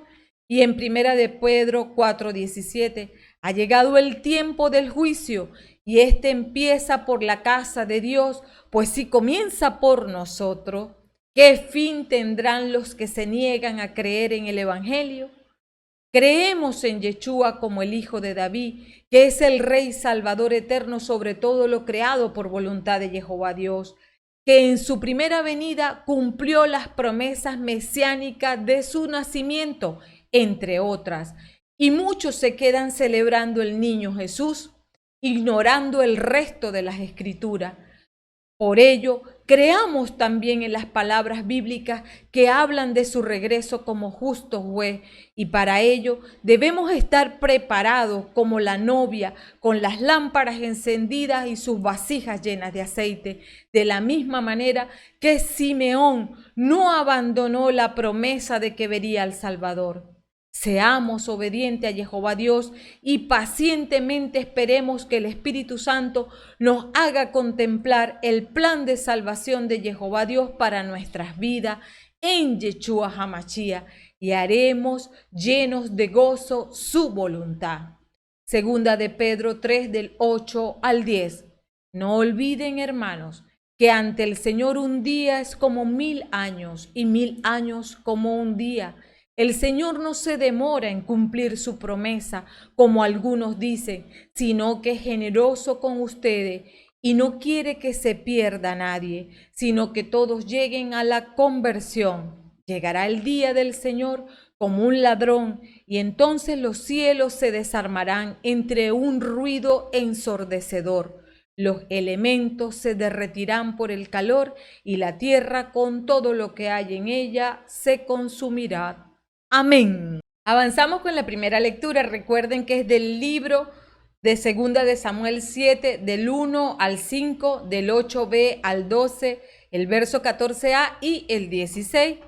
Y en primera de Pedro 4:17, ha llegado el tiempo del juicio, y este empieza por la casa de Dios, pues si comienza por nosotros, ¿qué fin tendrán los que se niegan a creer en el Evangelio? Creemos en Yeshua como el Hijo de David, que es el Rey Salvador eterno sobre todo lo creado por voluntad de Jehová Dios, que en su primera venida cumplió las promesas mesiánicas de su nacimiento, entre otras. Y muchos se quedan celebrando el niño Jesús, ignorando el resto de las Escrituras. Por ello, creamos también en las palabras bíblicas que hablan de su regreso como justo juez, y para ello debemos estar preparados como la novia, con las lámparas encendidas y sus vasijas llenas de aceite, de la misma manera que Simeón no abandonó la promesa de que vería al Salvador. Seamos obedientes a Jehová Dios y pacientemente esperemos que el Espíritu Santo nos haga contemplar el plan de salvación de Jehová Dios para nuestras vidas en Yeshua HaMashiach, y haremos llenos de gozo su voluntad. Segunda de Pedro 3, del 8 al 10. No olviden, hermanos, que ante el Señor un día es como 1000 años y 1000 años como un día. El Señor no se demora en cumplir su promesa, como algunos dicen, sino que es generoso con ustedes y no quiere que se pierda nadie, sino que todos lleguen a la conversión. Llegará el día del Señor como un ladrón, y entonces los cielos se desarmarán entre un ruido ensordecedor. Los elementos se derretirán por el calor, y la tierra con todo lo que hay en ella se consumirá. Amén. Avanzamos con la primera lectura. Recuerden que es del libro de Segunda de Samuel 7, del 1 al 5, del 8b al 12, el verso 14a y el 16.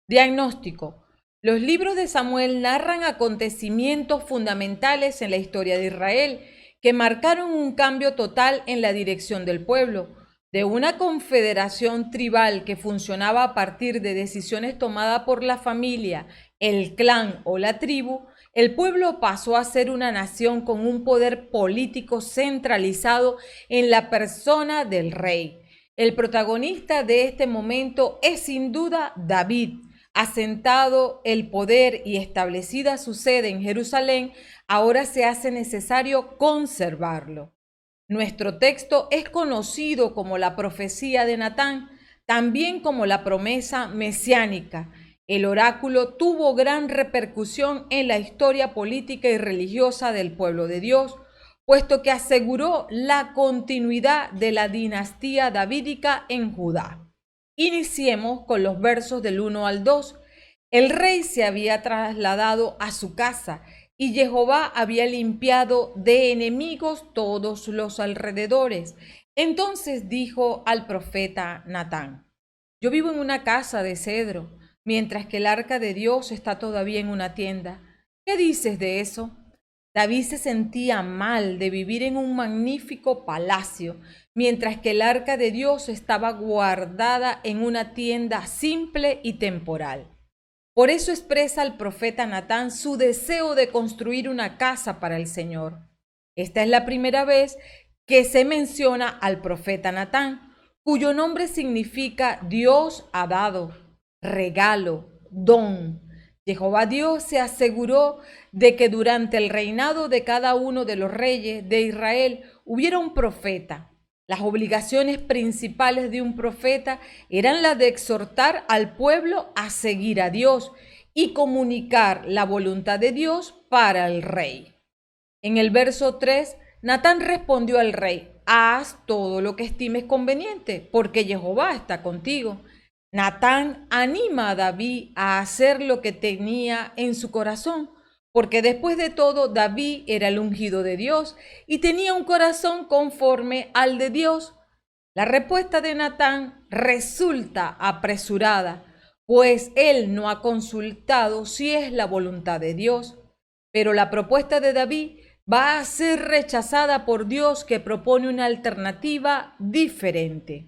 Diagnóstico. Los libros de Samuel narran acontecimientos fundamentales en la historia de Israel que marcaron un cambio total en la dirección del pueblo. De una confederación tribal que funcionaba a partir de decisiones tomadas por la familia, el clan o la tribu, el pueblo pasó a ser una nación con un poder político centralizado en la persona del rey. El protagonista de este momento es sin duda David. Asentado el poder y establecida su sede en Jerusalén, ahora se hace necesario conservarlo. Nuestro texto es conocido como la profecía de Natán, también como la promesa mesiánica. El oráculo tuvo gran repercusión en la historia política y religiosa del pueblo de Dios, puesto que aseguró la continuidad de la dinastía davídica en Judá. Iniciemos con los versos del 1 al 2. El rey se había trasladado a su casa y Jehová había limpiado de enemigos todos los alrededores. Entonces dijo al profeta Natán: yo vivo en una casa de cedro, mientras que el arca de Dios está todavía en una tienda. ¿Qué dices de eso? David se sentía mal de vivir en un magnífico palacio, mientras que el arca de Dios estaba guardada en una tienda simple y temporal. Por eso expresa el profeta Natán su deseo de construir una casa para el Señor. Esta es la primera vez que se menciona al profeta Natán, cuyo nombre significa Dios ha dado, regalo, don. Jehová Dios se aseguró de que durante el reinado de cada uno de los reyes de Israel hubiera un profeta. Las obligaciones principales de un profeta eran la de exhortar al pueblo a seguir a Dios y comunicar la voluntad de Dios para el rey. En el verso 3, Natán respondió al rey: haz todo lo que estimes conveniente, porque Jehová está contigo. Natán anima a David a hacer lo que tenía en su corazón, porque después de todo David era el ungido de Dios y tenía un corazón conforme al de Dios. La respuesta de Natán resulta apresurada, pues él no ha consultado si es la voluntad de Dios. Pero la propuesta de David va a ser rechazada por Dios, que propone una alternativa diferente.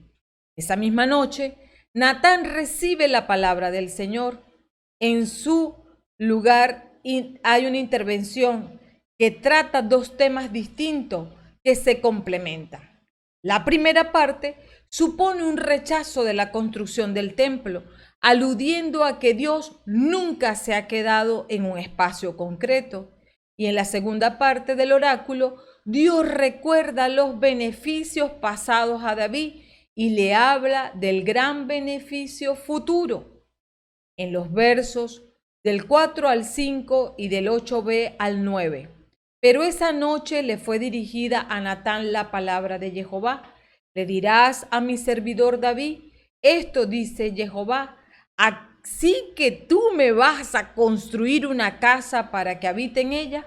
Esa misma noche, Natán recibe la palabra del Señor. En su lugar hay una intervención que trata dos temas distintos que se complementan. La primera parte supone un rechazo de la construcción del templo, aludiendo a que Dios nunca se ha quedado en un espacio concreto. Y en la segunda parte del oráculo, Dios recuerda los beneficios pasados a David y le habla del gran beneficio futuro. En los versos del 4 al 5 y del 8b al 9. Pero esa noche le fue dirigida a Natán la palabra de Jehová. Le dirás a mi servidor David: esto dice Jehová, así que tú me vas a construir una casa para que habite en ella.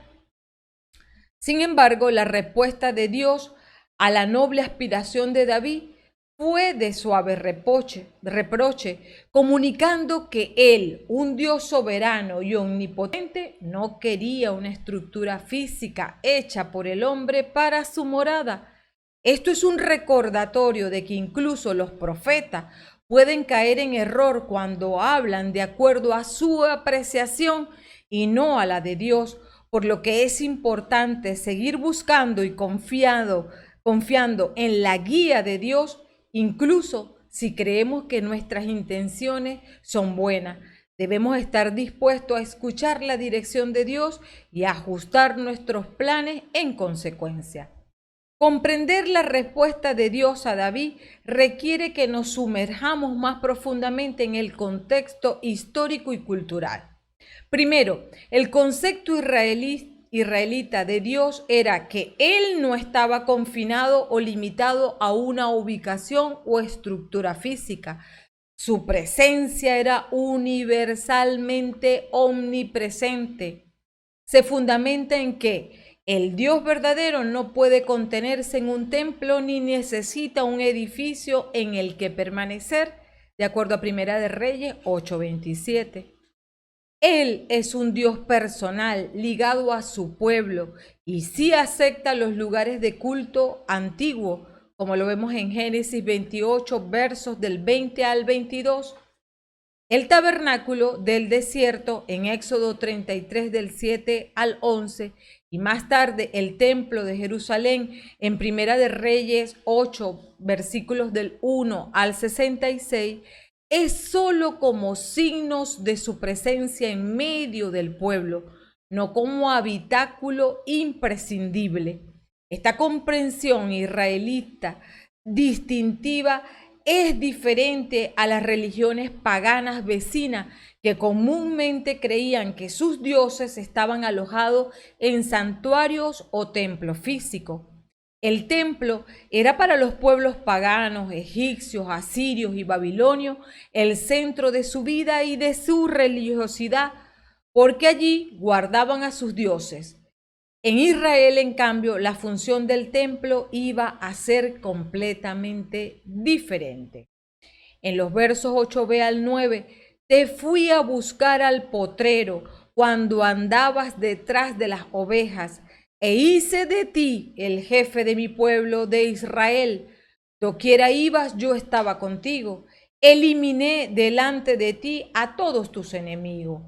Sin embargo, la respuesta de Dios a la noble aspiración de David fue de suave reproche, comunicando que él, un Dios soberano y omnipotente, no quería una estructura física hecha por el hombre para su morada. Esto es un recordatorio de que incluso los profetas pueden caer en error cuando hablan de acuerdo a su apreciación y no a la de Dios, por lo que es importante seguir buscando y confiando en la guía de Dios, incluso si creemos que nuestras intenciones son buenas. Debemos estar dispuestos a escuchar la dirección de Dios y a ajustar nuestros planes en consecuencia. Comprender la respuesta de Dios a David requiere que nos sumerjamos más profundamente en el contexto histórico y cultural. Primero, el concepto israelita de Dios era que Él no estaba confinado o limitado a una ubicación o estructura física. Su presencia era universalmente omnipresente. Se fundamenta en que el Dios verdadero no puede contenerse en un templo ni necesita un edificio en el que permanecer, de acuerdo a Primera de Reyes 8:27. Él es un Dios personal, ligado a su pueblo, y sí acepta los lugares de culto antiguo, como lo vemos en Génesis 28, versos del 20 al 22. El tabernáculo del desierto en Éxodo 33 del 7 al 11 y más tarde el templo de Jerusalén en Primera de Reyes 8 versículos del 1 al 66 es solo como signos de su presencia en medio del pueblo, no como habitáculo imprescindible. Esta comprensión israelita distintiva es diferente a las religiones paganas vecinas que comúnmente creían que sus dioses estaban alojados en santuarios o templos físicos. El templo era para los pueblos paganos, egipcios, asirios y babilonios, el centro de su vida y de su religiosidad, porque allí guardaban a sus dioses. En Israel, en cambio, la función del templo iba a ser completamente diferente. En los versos 8b al 9, te fui a buscar al potrero cuando andabas detrás de las ovejas, e hice de ti el jefe de mi pueblo de Israel. Doquiera ibas, yo estaba contigo. Eliminé delante de ti a todos tus enemigos.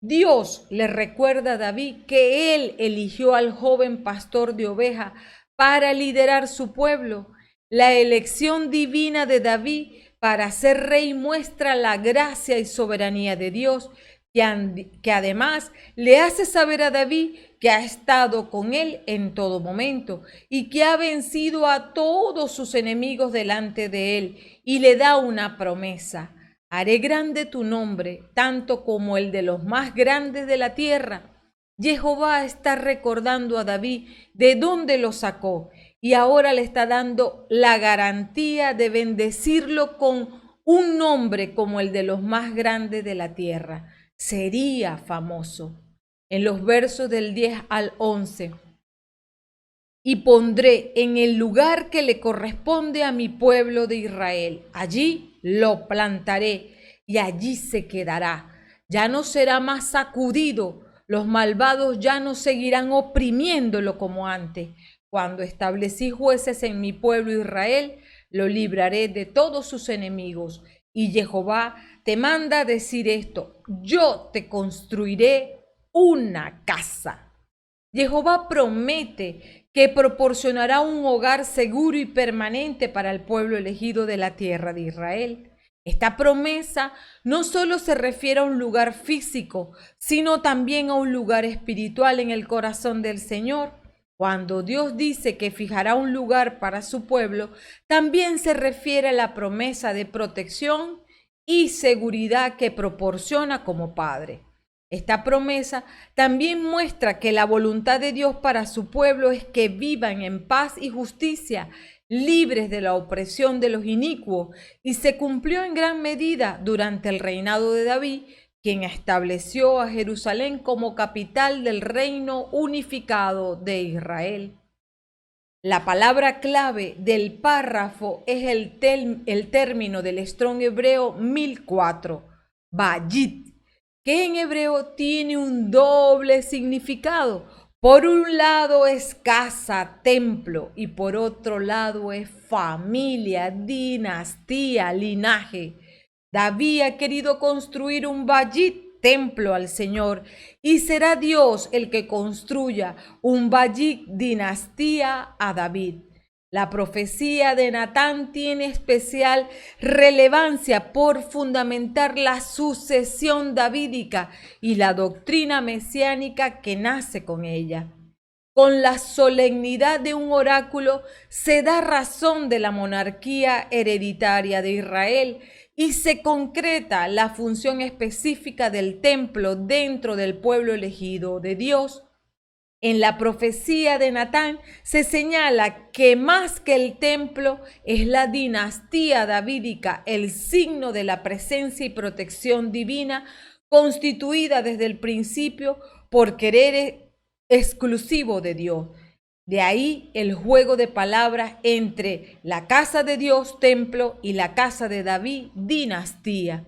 Dios le recuerda a David que él eligió al joven pastor de ovejas para liderar su pueblo. La elección divina de David para ser rey muestra la gracia y soberanía de Dios, que además le hace saber a David que ha estado con él en todo momento y que ha vencido a todos sus enemigos delante de él, y le da una promesa: haré grande tu nombre, tanto como el de los más grandes de la tierra. Jehová está recordando a David de dónde lo sacó y ahora le está dando la garantía de bendecirlo con un nombre como el de los más grandes de la tierra. Sería famoso. En los versos del 10 al 11. Y pondré en el lugar que le corresponde a mi pueblo de Israel. Allí lo plantaré y allí se quedará. Ya no será más sacudido. Los malvados ya no seguirán oprimiéndolo como antes. Cuando establecí jueces en mi pueblo Israel, lo libraré de todos sus enemigos. Y Jehová te manda decir esto: yo te construiré una casa. Jehová promete que proporcionará un hogar seguro y permanente para el pueblo elegido de la tierra de Israel. Esta promesa no solo se refiere a un lugar físico, sino también a un lugar espiritual en el corazón del Señor. Cuando Dios dice que fijará un lugar para su pueblo, también se refiere a la promesa de protección y seguridad que proporciona como Padre. Esta promesa también muestra que la voluntad de Dios para su pueblo es que vivan en paz y justicia, libres de la opresión de los inicuos, y se cumplió en gran medida durante el reinado de David, quien estableció a Jerusalén como capital del reino unificado de Israel. La palabra clave del párrafo es el término del Strong hebreo 1004, Bayit, que en hebreo tiene un doble significado. Por un lado es casa, templo, y por otro lado es familia, dinastía, linaje. David ha querido construir un Bayit, templo al Señor, y será Dios el que construya un Bayit, dinastía a David. La profecía de Natán tiene especial relevancia por fundamentar la sucesión davídica y la doctrina mesiánica que nace con ella. con la solemnidad de un oráculo, se da razón de la monarquía hereditaria de Israel y se concreta la función específica del templo dentro del pueblo elegido de Dios. En la profecía de Natán se señala que más que el templo es la dinastía davídica, el signo de la presencia y protección divina, constituida desde el principio por querer exclusivo de Dios. De ahí el juego de palabras entre la casa de Dios, templo, y la casa de David, dinastía.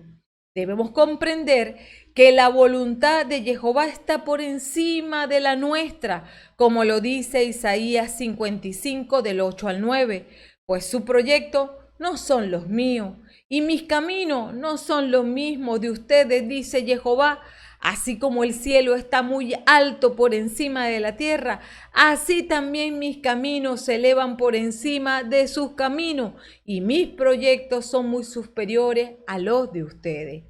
Debemos comprender que la voluntad de Jehová está por encima de la nuestra, como lo dice Isaías 55 del 8 al 9, pues su proyecto no son los míos y mis caminos no son los mismos de ustedes, dice Jehová. Así como el cielo está muy alto por encima de la tierra, así también mis caminos se elevan por encima de sus caminos y mis proyectos son muy superiores a los de ustedes.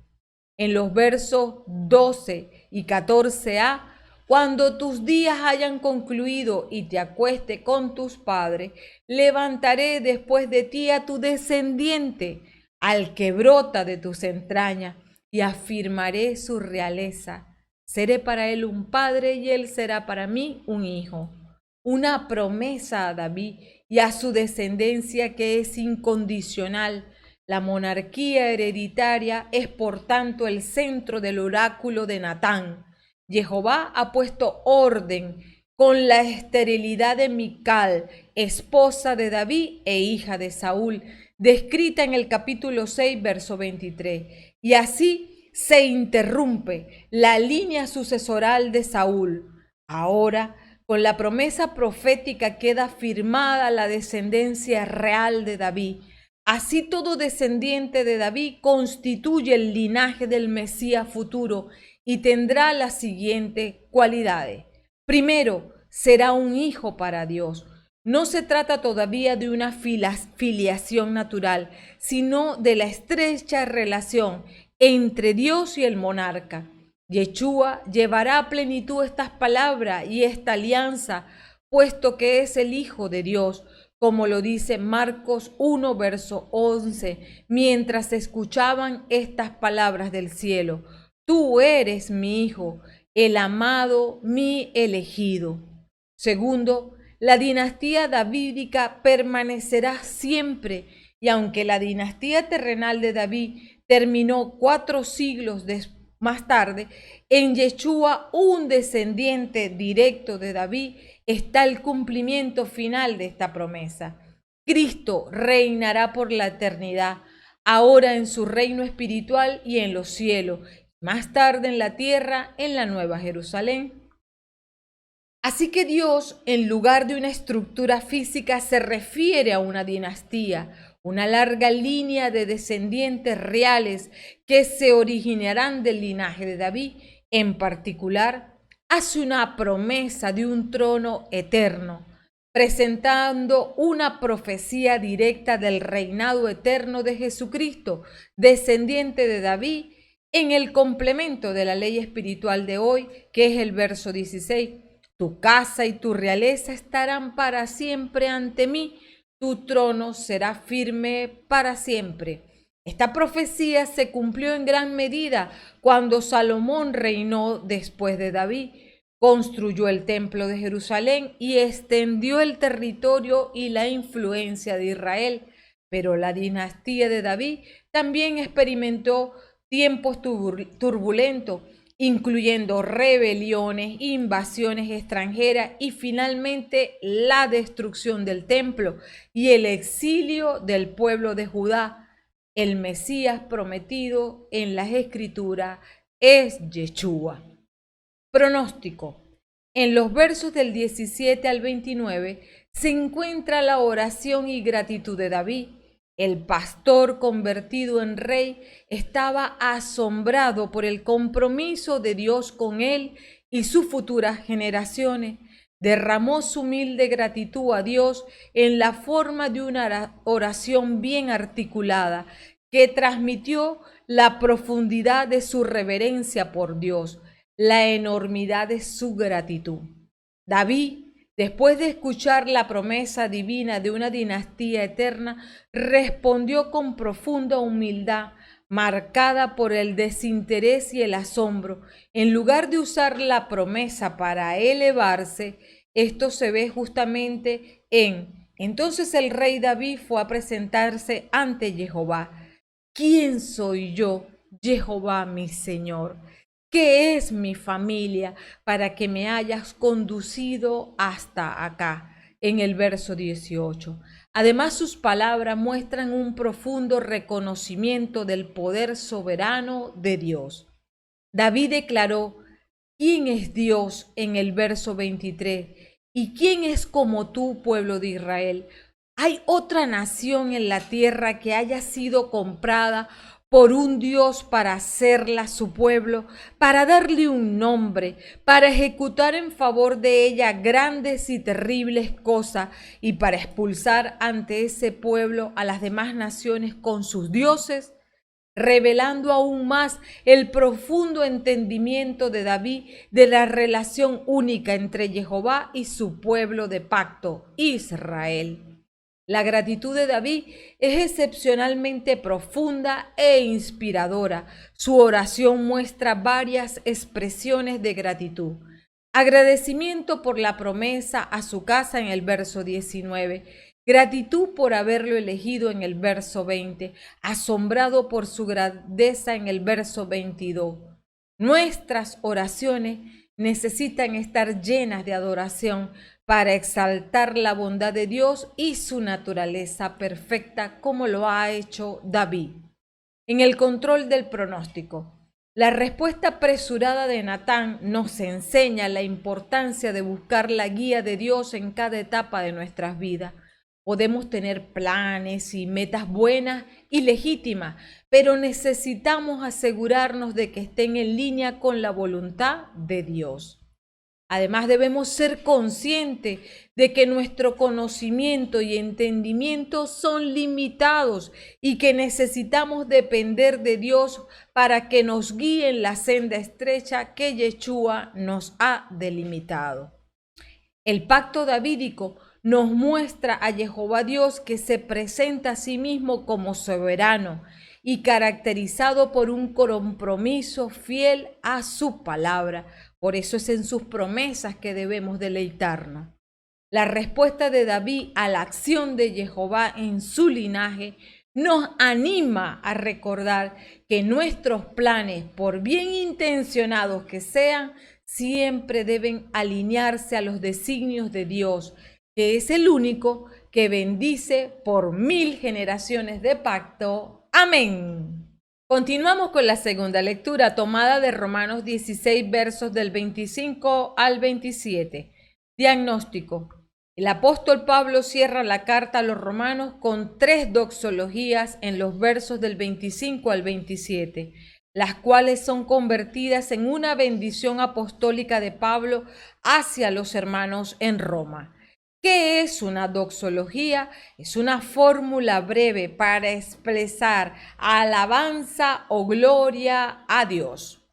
En los versos 12 y 14a, cuando tus días hayan concluido y te acuestes con tus padres, levantaré después de ti a tu descendiente, al que brota de tus entrañas, y afirmaré su realeza. Seré para él un padre y él será para mí un hijo. Una promesa a David y a su descendencia que es incondicional. La monarquía hereditaria es por tanto el centro del oráculo de Natán. Jehová ha puesto orden con la esterilidad de Mical, esposa de David e hija de Saúl, descrita en el capítulo 6, verso 23. Y así se interrumpe la línea sucesoral de Saúl. Ahora, con la promesa profética queda firmada la descendencia real de David. Así todo descendiente de David constituye el linaje del Mesías futuro y tendrá las siguientes cualidades. Primero, será un hijo para Dios. No se trata todavía de una filiación natural, sino de la estrecha relación entre Dios y el monarca. Yeshua llevará a plenitud estas palabras y esta alianza, puesto que es el Hijo de Dios, como lo dice Marcos 1, verso 11, mientras escuchaban estas palabras del cielo. Tú eres mi Hijo, el amado, mi elegido. Segundo, la dinastía davídica permanecerá siempre, y aunque la dinastía terrenal de David terminó 4 siglos más tarde, en Yeshua, un descendiente directo de David, está el cumplimiento final de esta promesa. Cristo reinará por la eternidad, ahora en su reino espiritual y en los cielos, más tarde en la tierra, en la Nueva Jerusalén. Así que Dios, en lugar de una estructura física, se refiere a una dinastía, una larga línea de descendientes reales que se originarán del linaje de David. En particular, hace una promesa de un trono eterno, presentando una profecía directa del reinado eterno de Jesucristo, descendiente de David, en el complemento de la ley espiritual de hoy, que es el verso 16. Tu casa y tu realeza estarán para siempre ante mí, tu trono será firme para siempre. Esta profecía se cumplió en gran medida cuando Salomón reinó después de David. Construyó el templo de Jerusalén y extendió el territorio y la influencia de Israel. Pero la dinastía de David también experimentó tiempos turbulentos, incluyendo rebeliones, invasiones extranjeras y finalmente la destrucción del templo y el exilio del pueblo de Judá. El Mesías prometido en las Escrituras es Yeshua. Pronóstico. En los versos del 17 al 29 se encuentra la oración y gratitud de David. El pastor convertido en rey estaba asombrado por el compromiso de Dios con él y sus futuras generaciones. Derramó su humilde gratitud a Dios en la forma de una oración bien articulada que transmitió la profundidad de su reverencia por Dios, la enormidad de su gratitud. David Después de escuchar la promesa divina de una dinastía eterna, respondió con profunda humildad, marcada por el desinterés y el asombro. En lugar de usar la promesa para elevarse, esto se ve justamente entonces el rey David fue a presentarse ante Jehová. ¿Quién soy yo, Jehová mi Señor? ¿Qué es mi familia para que me hayas conducido hasta acá? En el verso 18. Además, sus palabras muestran un profundo reconocimiento del poder soberano de Dios. David declaró, ¿quién es Dios? En el verso 23. ¿Y quién es como tú, pueblo de Israel? ¿Hay otra nación en la tierra que haya sido comprada por un Dios para hacerla su pueblo, para darle un nombre, para ejecutar en favor de ella grandes y terribles cosas y para expulsar ante ese pueblo a las demás naciones con sus dioses? Revelando aún más el profundo entendimiento de David de la relación única entre Jehová y su pueblo de pacto, Israel. La gratitud de David es excepcionalmente profunda e inspiradora. Su oración muestra varias expresiones de gratitud. Agradecimiento por la promesa a su casa en el verso 19. Gratitud por haberlo elegido en el verso 20. Asombrado por su grandeza en el verso 22. Nuestras oraciones necesitan estar llenas de adoración para exaltar la bondad de Dios y su naturaleza perfecta, como lo ha hecho David. En el control del pronóstico, la respuesta apresurada de Natán nos enseña la importancia de buscar la guía de Dios en cada etapa de nuestras vidas. Podemos tener planes y metas buenas y legítimas, pero necesitamos asegurarnos de que estén en línea con la voluntad de Dios. Además, debemos ser conscientes de que nuestro conocimiento y entendimiento son limitados y que necesitamos depender de Dios para que nos guíe en la senda estrecha que Yeshua nos ha delimitado. El pacto davídico nos muestra a Jehová Dios que se presenta a sí mismo como soberano y caracterizado por un compromiso fiel a su palabra. Por eso es en sus promesas que debemos deleitarnos. La respuesta de David a la acción de Jehová en su linaje nos anima a recordar que nuestros planes, por bien intencionados que sean, siempre deben alinearse a los designios de Dios, que es el único que bendice por 1000 generaciones de pacto. Amén. Continuamos con la segunda lectura tomada de Romanos 16, versos del 25 al 27. Diagnóstico. El apóstol Pablo cierra la carta a los romanos con 3 doxologías en los versos del 25 al 27, las cuales son convertidas en una bendición apostólica de Pablo hacia los hermanos en Roma. ¿Qué es una doxología? Es una fórmula breve para expresar alabanza o gloria a Dios.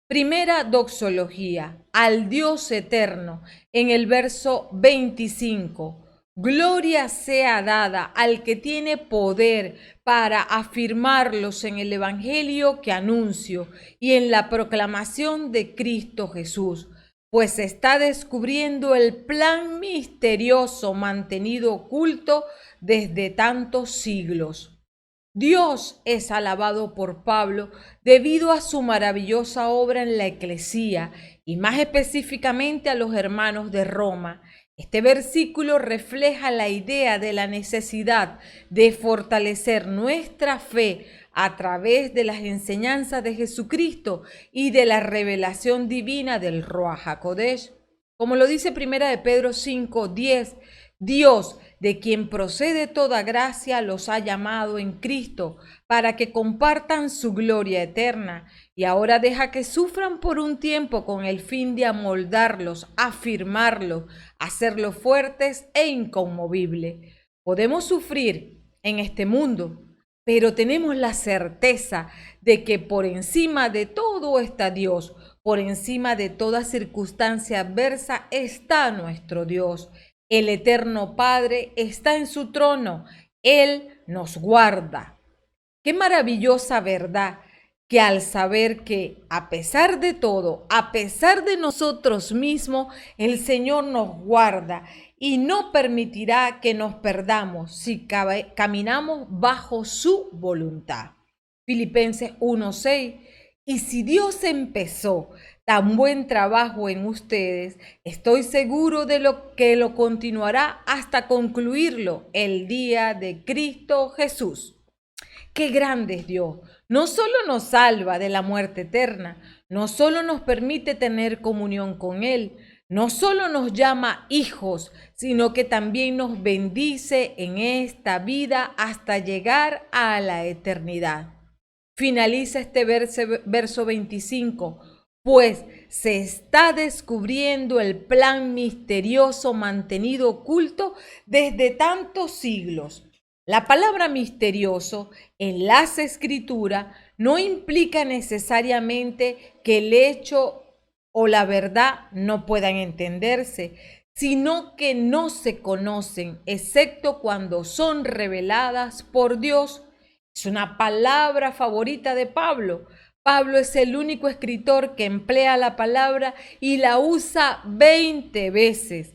Primera doxología, al Dios eterno, en el verso 25. Gloria sea dada al que tiene poder para afirmarlos en el evangelio que anuncio y en la proclamación de Cristo Jesús, pues está descubriendo el plan misterioso mantenido oculto desde tantos siglos. Dios es alabado por Pablo debido a su maravillosa obra en la Eclesía y más específicamente a los hermanos de Roma. Este versículo refleja la idea de la necesidad de fortalecer nuestra fe a través de las enseñanzas de Jesucristo y de la revelación divina del Ruach HaKodesh. Como lo dice 1 de Pedro 5:10, Dios, de quien procede toda gracia, los ha llamado en Cristo para que compartan su gloria eterna, y ahora deja que sufran por un tiempo con el fin de amoldarlos, afirmarlos, hacerlos fuertes e inconmovibles. Podemos sufrir en este mundo, pero tenemos la certeza de que por encima de todo está Dios, Por encima de toda circunstancia adversa está nuestro Dios. El eterno Padre está en su trono. Él nos guarda. Qué maravillosa verdad que al saber que a pesar de todo, a pesar de nosotros mismos, el Señor nos guarda y no permitirá que nos perdamos si caminamos bajo su voluntad. Filipenses 1:6. Y si Dios empezó tan buen trabajo en ustedes, estoy seguro de que lo continuará hasta concluirlo el día de Cristo Jesús. ¡Qué grande es Dios! No solo nos salva de la muerte eterna, no solo nos permite tener comunión con Él, no solo nos llama hijos, sino que también nos bendice en esta vida hasta llegar a la eternidad. Finaliza este verso 25. Pues se está descubriendo el plan misterioso mantenido oculto desde tantos siglos. La palabra misterioso en las Escrituras no implica necesariamente que el hecho o la verdad no puedan entenderse, sino que no se conocen, excepto cuando son reveladas por Dios. Es una palabra favorita de Pablo. Pablo es el único escritor que emplea la palabra y la usa 20 veces.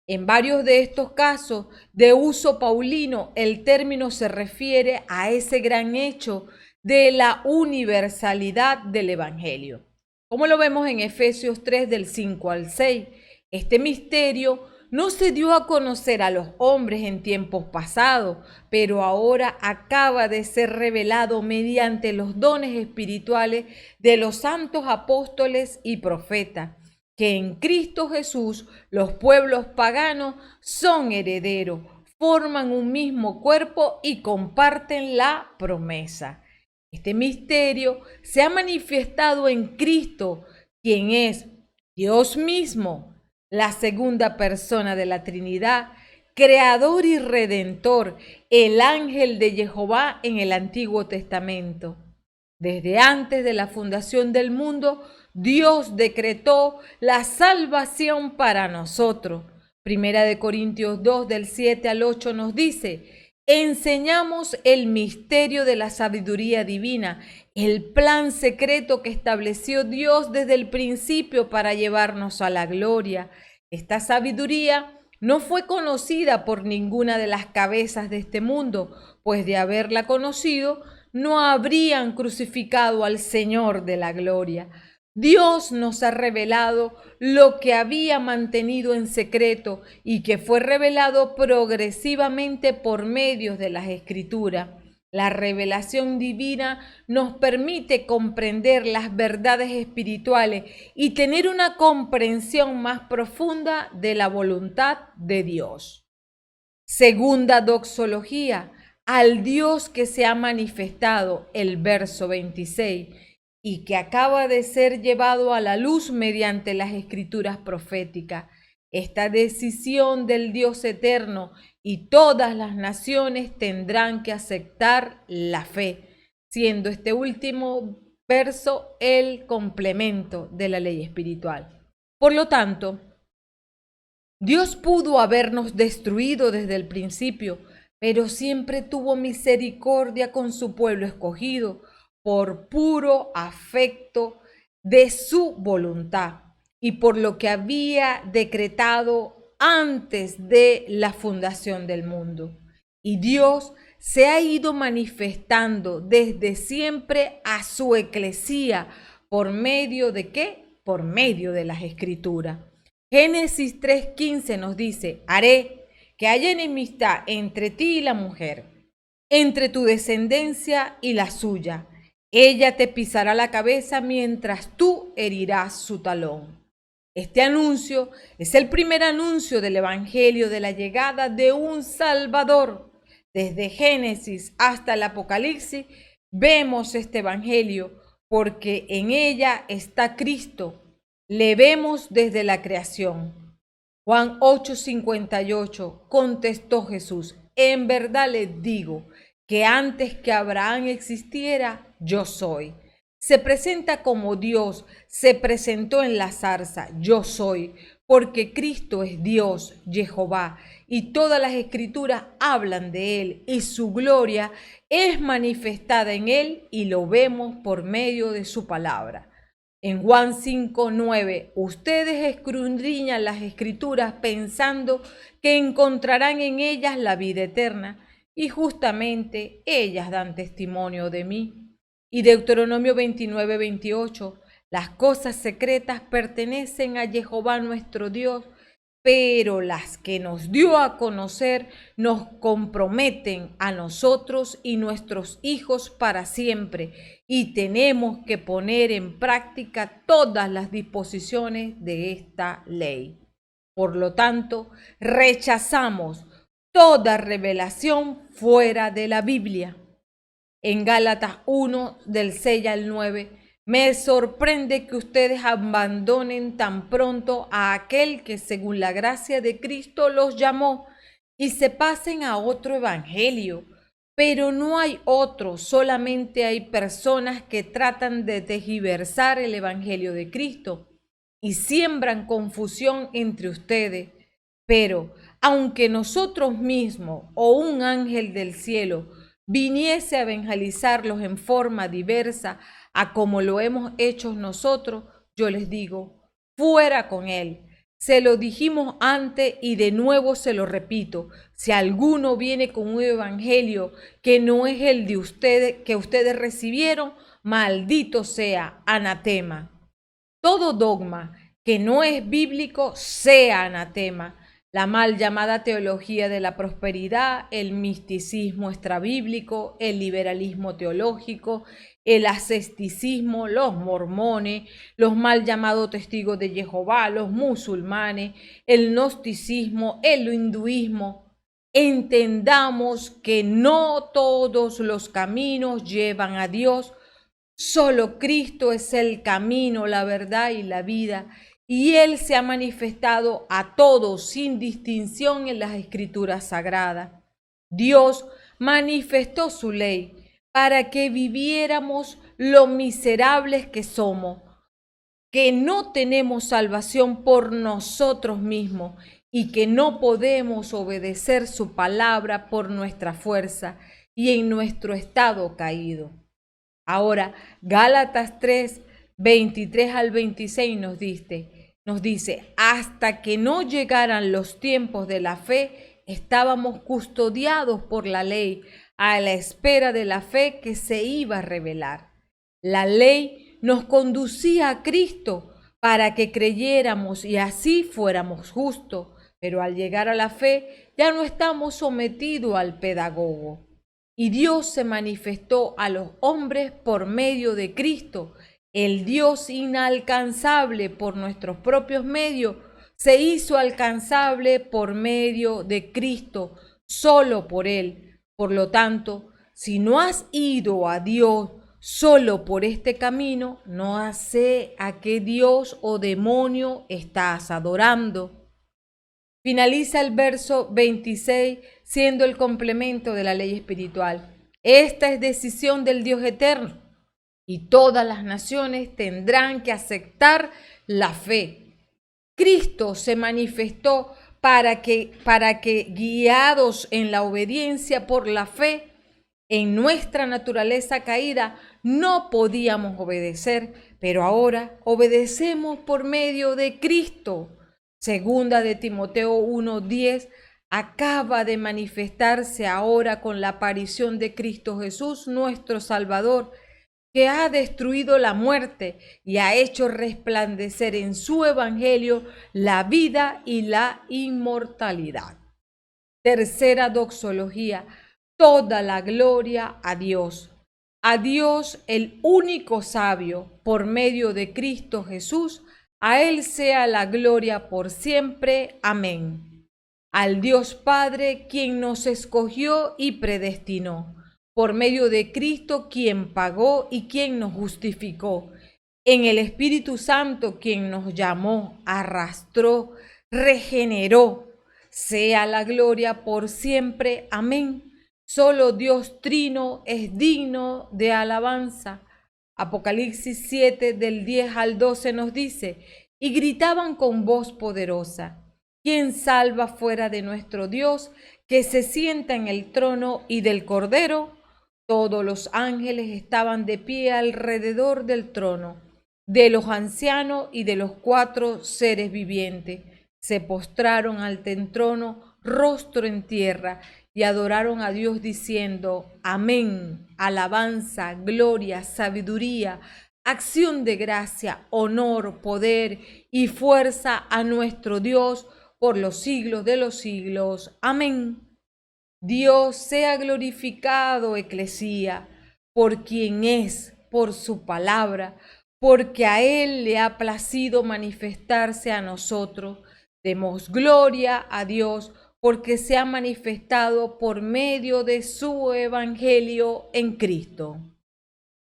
En varios de estos casos de uso paulino, el término se refiere a ese gran hecho de la universalidad del Evangelio. Como lo vemos en Efesios 3 del 5 al 6, este misterio no se dio a conocer a los hombres en tiempos pasados, pero ahora acaba de ser revelado mediante los dones espirituales de los santos apóstoles y profetas, que en Cristo Jesús los pueblos paganos son herederos, forman un mismo cuerpo y comparten la promesa. Este misterio se ha manifestado en Cristo, quien es Dios mismo, la segunda persona de la Trinidad, creador y redentor, el ángel de Jehová en el Antiguo Testamento. Desde antes de la fundación del mundo, Dios decretó la salvación para nosotros. Primera de Corintios 2, del 7 al 8 nos dice: enseñamos el misterio de la sabiduría divina, el plan secreto que estableció Dios desde el principio para llevarnos a la gloria. Esta sabiduría no fue conocida por ninguna de las cabezas de este mundo, pues de haberla conocido, no habrían crucificado al Señor de la gloria. Dios nos ha revelado lo que había mantenido en secreto y que fue revelado progresivamente por medio de las Escrituras. La revelación divina nos permite comprender las verdades espirituales y tener una comprensión más profunda de la voluntad de Dios. Segunda doxología, al Dios que se ha manifestado, el verso 26, y que acaba de ser llevado a la luz mediante las escrituras proféticas. Esta decisión del Dios eterno y todas las naciones tendrán que aceptar la fe, siendo este último verso el complemento de la ley espiritual. Por lo tanto, Dios pudo habernos destruido desde el principio, pero siempre tuvo misericordia con su pueblo escogido por puro afecto de su voluntad y por lo que había decretado antes de la fundación del mundo. Y Dios se ha ido manifestando desde siempre a su eclesía. ¿Por medio de qué? Por medio de las Escrituras. Génesis 3:15 nos dice: haré que haya enemistad entre ti y la mujer, entre tu descendencia y la suya. Ella te pisará la cabeza mientras tú herirás su talón. Este anuncio es el primer anuncio del Evangelio de la llegada de un Salvador. Desde Génesis hasta el Apocalipsis vemos este Evangelio porque en ella está Cristo. Le vemos desde la creación. Juan 8:58 contestó Jesús: en verdad les digo que antes que Abraham existiera, yo soy. Se presenta como Dios, se presentó en la zarza, yo soy, porque Cristo es Dios, Jehová, y todas las escrituras hablan de Él, y su gloria es manifestada en Él, y lo vemos por medio de su palabra. En Juan 5:9, ustedes escudriñan las escrituras pensando que encontrarán en ellas la vida eterna, y justamente ellas dan testimonio de mí. Y Deuteronomio 29:28, las cosas secretas pertenecen a Jehová nuestro Dios, pero las que nos dio a conocer nos comprometen a nosotros y nuestros hijos para siempre, y tenemos que poner en práctica todas las disposiciones de esta ley. Por lo tanto, rechazamos toda revelación fuera de la Biblia. En Gálatas 1, del 6 al 9, me sorprende que ustedes abandonen tan pronto a aquel que según la gracia de Cristo los llamó y se pasen a otro evangelio. Pero no hay otro, solamente hay personas que tratan de tergiversar el evangelio de Cristo y siembran confusión entre ustedes. Pero aunque nosotros mismos o un ángel del cielo viniese a evangelizarlos en forma diversa a como lo hemos hecho nosotros, yo les digo, fuera con él. Se lo dijimos antes y de nuevo se lo repito. Si alguno viene con un evangelio que no es el de ustedes, que ustedes recibieron, maldito sea, anatema. Todo dogma que no es bíblico sea anatema. La mal llamada teología de la prosperidad, el misticismo extrabíblico, el liberalismo teológico, el asceticismo, los mormones, los mal llamados testigos de Jehová, los musulmanes, el gnosticismo, el hinduismo. Entendamos que no todos los caminos llevan a Dios. Solo Cristo es el camino, la verdad y la vida. Y Él se ha manifestado a todos sin distinción en las escrituras sagradas. Dios manifestó su ley para que viviéramos lo miserables que somos, que no tenemos salvación por nosotros mismos y que no podemos obedecer su palabra por nuestra fuerza y en nuestro estado caído. Ahora, Gálatas 3, 23 al 26 nos dice, hasta que no llegaran los tiempos de la fe, estábamos custodiados por la ley, a la espera de la fe que se iba a revelar. La ley nos conducía a Cristo para que creyéramos y así fuéramos justos, pero al llegar a la fe ya no estamos sometidos al pedagogo. Y Dios se manifestó a los hombres por medio de Cristo. El Dios inalcanzable por nuestros propios medios se hizo alcanzable por medio de Cristo, solo por Él. Por lo tanto, si no has ido a Dios solo por este camino, no sé a qué Dios o demonio estás adorando. Finaliza el verso 26 siendo el complemento de la ley espiritual. Esta es decisión del Dios eterno y todas las naciones tendrán que aceptar la fe. Cristo se manifestó para que guiados en la obediencia por la fe, en nuestra naturaleza caída no podíamos obedecer, pero ahora obedecemos por medio de Cristo. Segunda de Timoteo 1:10 acaba de manifestarse ahora con la aparición de Cristo Jesús, nuestro Salvador, que ha destruido la muerte y ha hecho resplandecer en su evangelio la vida y la inmortalidad. Tercera doxología, toda la gloria a Dios. A Dios, el único sabio, por medio de Cristo Jesús, a Él sea la gloria por siempre. Amén. Al Dios Padre, quien nos escogió y predestinó, por medio de Cristo, quien pagó y quien nos justificó, en el Espíritu Santo, quien nos llamó, arrastró, regeneró, sea la gloria por siempre. Amén. Solo Dios Trino es digno de alabanza. Apocalipsis 7 del 10 al 12 nos dice, y gritaban con voz poderosa, ¿quién salva fuera de nuestro Dios que se sienta en el trono y del Cordero? Todos los ángeles estaban de pie alrededor del trono, de los ancianos y de los 4 seres vivientes. Se postraron ante el trono, rostro en tierra, y adoraron a Dios diciendo, amén, alabanza, gloria, sabiduría, acción de gracia, honor, poder y fuerza a nuestro Dios por los siglos de los siglos. Amén. Dios sea glorificado, Eclesía, por quien es, por su palabra, porque a Él le ha placido manifestarse a nosotros. Demos gloria a Dios, porque se ha manifestado por medio de su evangelio en Cristo.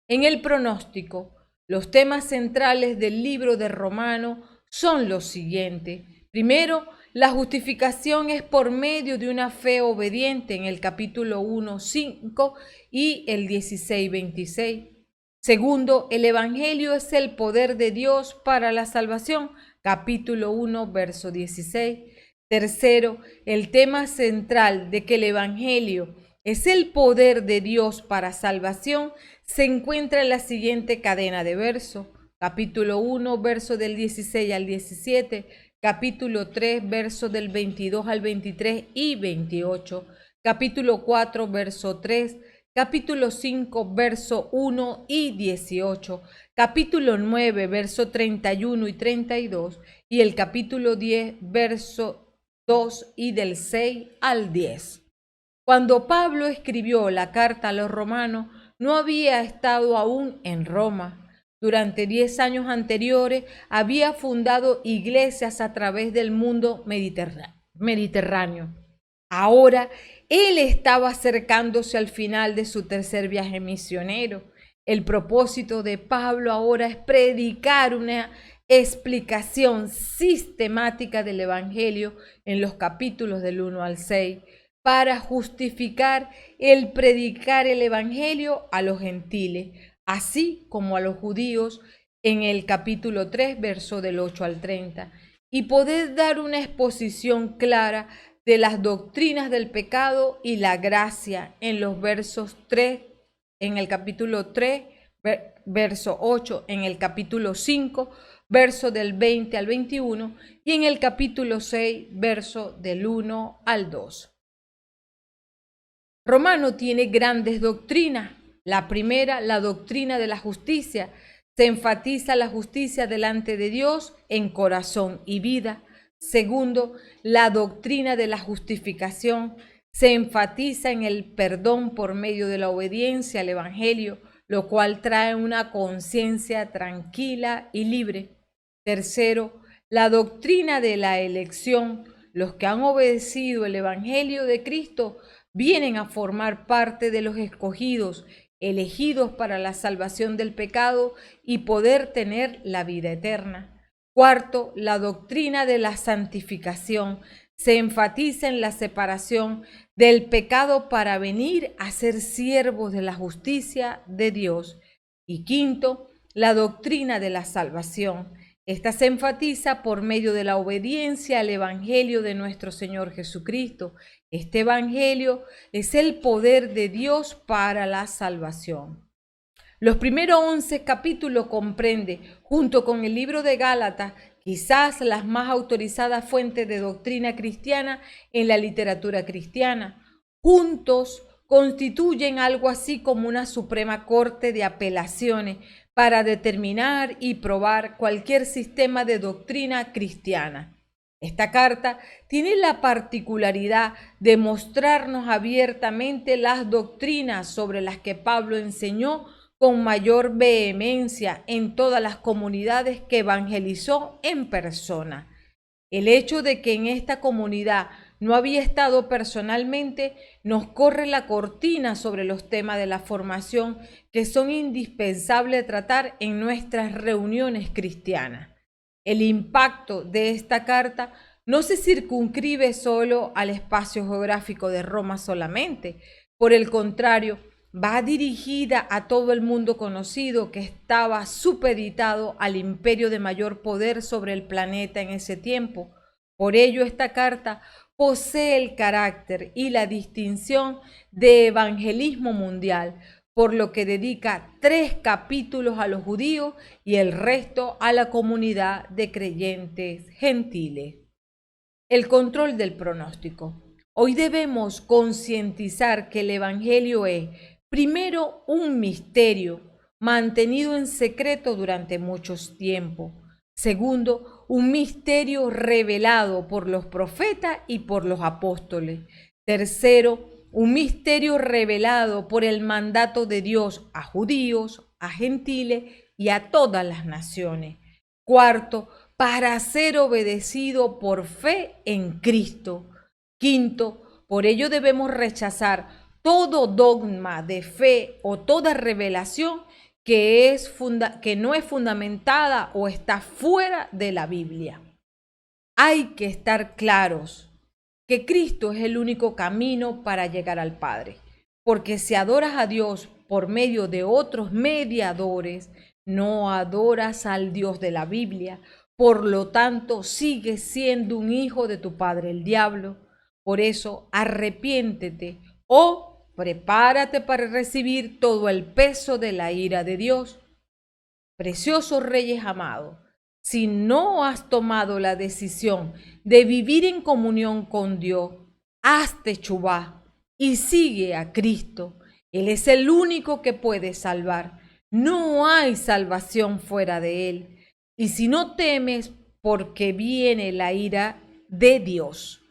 En el pronóstico, los temas centrales del libro de Romanos son los siguientes. Primero, la justificación es por medio de una fe obediente en el capítulo 1:5 y el 16:26. Segundo, el evangelio es el poder de Dios para la salvación, capítulo 1, verso 16. Tercero, el tema central de que el evangelio es el poder de Dios para salvación se encuentra en la siguiente cadena de versos. Capítulo 1, verso del 16 al 17, capítulo 3, verso del 22 al 23 y 28, capítulo 4, verso 3, capítulo 5, verso 1 y 18, capítulo 9, verso 31 y 32, y el capítulo 10, verso 2 y del 6 al 10. Cuando Pablo escribió la carta a los romanos, no había estado aún en Roma. Durante 10 años anteriores había fundado iglesias a través del mundo mediterráneo. Ahora él estaba acercándose al final de su tercer viaje misionero. El propósito de Pablo ahora es predicar una explicación sistemática del evangelio en los capítulos del 1 al 6 para justificar el predicar el evangelio a los gentiles, así como a los judíos en el capítulo 3, verso del 8 al 30, y poder dar una exposición clara de las doctrinas del pecado y la gracia en los versos 3, en el capítulo 3, verso 8, en el capítulo 5, verso del 20 al 21, y en el capítulo 6, verso del 1 al 2. Romano tiene grandes doctrinas. La primera, la doctrina de la justicia. Se enfatiza la justicia delante de Dios en corazón y vida. Segundo, la doctrina de la justificación. Se enfatiza en el perdón por medio de la obediencia al evangelio, lo cual trae una conciencia tranquila y libre. Tercero, la doctrina de la elección. Los que han obedecido el evangelio de Cristo vienen a formar parte de los escogidos, elegidos para la salvación del pecado y poder tener la vida eterna. Cuarto, la doctrina de la santificación. Se enfatiza en la separación del pecado para venir a ser siervos de la justicia de Dios. Y quinto, la doctrina de la salvación. Esta se enfatiza por medio de la obediencia al evangelio de nuestro Señor Jesucristo. Este evangelio es el poder de Dios para la salvación. Los primeros 11 capítulos comprende, junto con el libro de Gálatas, quizás las más autorizadas fuentes de doctrina cristiana en la literatura cristiana. Juntos constituyen algo así como una suprema corte de apelaciones para determinar y probar cualquier sistema de doctrina cristiana. Esta carta tiene la particularidad de mostrarnos abiertamente las doctrinas sobre las que Pablo enseñó con mayor vehemencia en todas las comunidades que evangelizó en persona. El hecho de que en esta comunidad no había estado personalmente nos corre la cortina sobre los temas de la formación que son indispensables tratar en nuestras reuniones cristianas. El impacto de esta carta no se circunscribe solo al espacio geográfico de Roma solamente. Por el contrario, va dirigida a todo el mundo conocido que estaba supeditado al imperio de mayor poder sobre el planeta en ese tiempo. Por ello, esta carta posee el carácter y la distinción de evangelismo mundial, por lo que dedica 3 capítulos a los judíos y el resto a la comunidad de creyentes gentiles. El control del pronóstico. Hoy debemos concientizar que el Evangelio es, primero, un misterio mantenido en secreto durante muchos tiempos. Segundo, un misterio revelado por los profetas y por los apóstoles. Tercero, un misterio revelado por el mandato de Dios a judíos, a gentiles y a todas las naciones. Cuarto, para ser obedecido por fe en Cristo. Quinto, por ello debemos rechazar todo dogma de fe o toda revelación que no es fundamentada o está fuera de la Biblia. Hay que estar claros que Cristo es el único camino para llegar al Padre, porque si adoras a Dios por medio de otros mediadores, no adoras al Dios de la Biblia, por lo tanto sigues siendo un hijo de tu padre el diablo. Por eso arrepiéntete o prepárate para recibir todo el peso de la ira de Dios. Preciosos reyes amados, si no has tomado la decisión de vivir en comunión con Dios, hazte teshuvá y sigue a Cristo. Él es el único que puede salvar. No hay salvación fuera de Él. Y si no temes, porque viene la ira de Dios.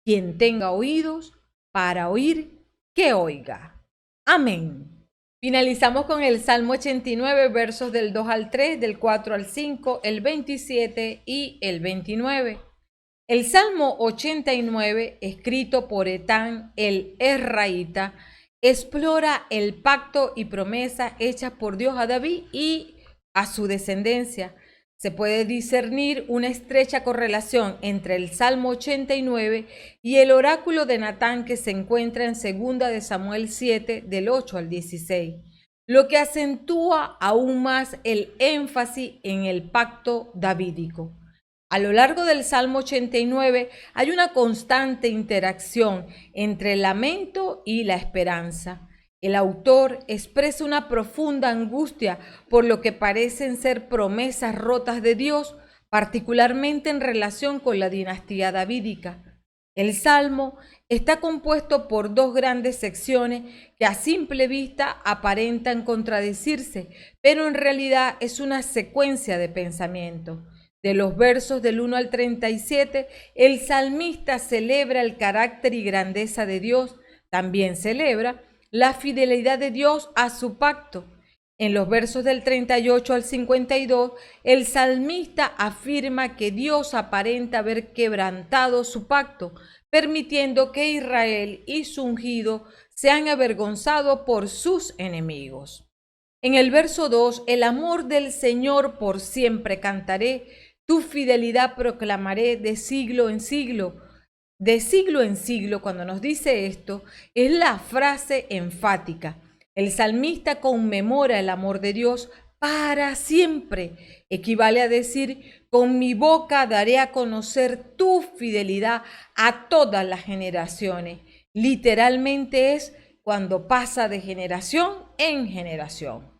Quien tenga oídos para oír, que oiga. Amén. Finalizamos con el Salmo 89, versos del 2 al 3, del 4 al 5, el 27 y el 29. El Salmo 89, escrito por Etán el Ezraíta, explora el pacto y promesa hecha por Dios a David y a su descendencia. Se puede discernir una estrecha correlación entre el Salmo 89 y el oráculo de Natán que se encuentra en 2 de Samuel 7, del 8 al 16, lo que acentúa aún más el énfasis en el pacto davídico. A lo largo del Salmo 89 hay una constante interacción entre el lamento y la esperanza. El autor expresa una profunda angustia por lo que parecen ser promesas rotas de Dios, particularmente en relación con la dinastía davídica. El Salmo está compuesto por 2 grandes secciones que a simple vista aparentan contradecirse, pero en realidad es una secuencia de pensamientos. De los versos del 1 al 37, el salmista celebra el carácter y grandeza de Dios, también celebra la fidelidad de Dios a su pacto. En los versos del 38 al 52, el salmista afirma que Dios aparenta haber quebrantado su pacto, permitiendo que Israel y su ungido sean avergonzados por sus enemigos. En el verso 2, el amor del Señor por siempre cantaré, tu fidelidad proclamaré de siglo en siglo. De siglo en siglo, cuando nos dice esto, es la frase enfática. El salmista conmemora el amor de Dios para siempre. Equivale a decir, con mi boca daré a conocer tu fidelidad a todas las generaciones. Literalmente es cuando pasa de generación en generación.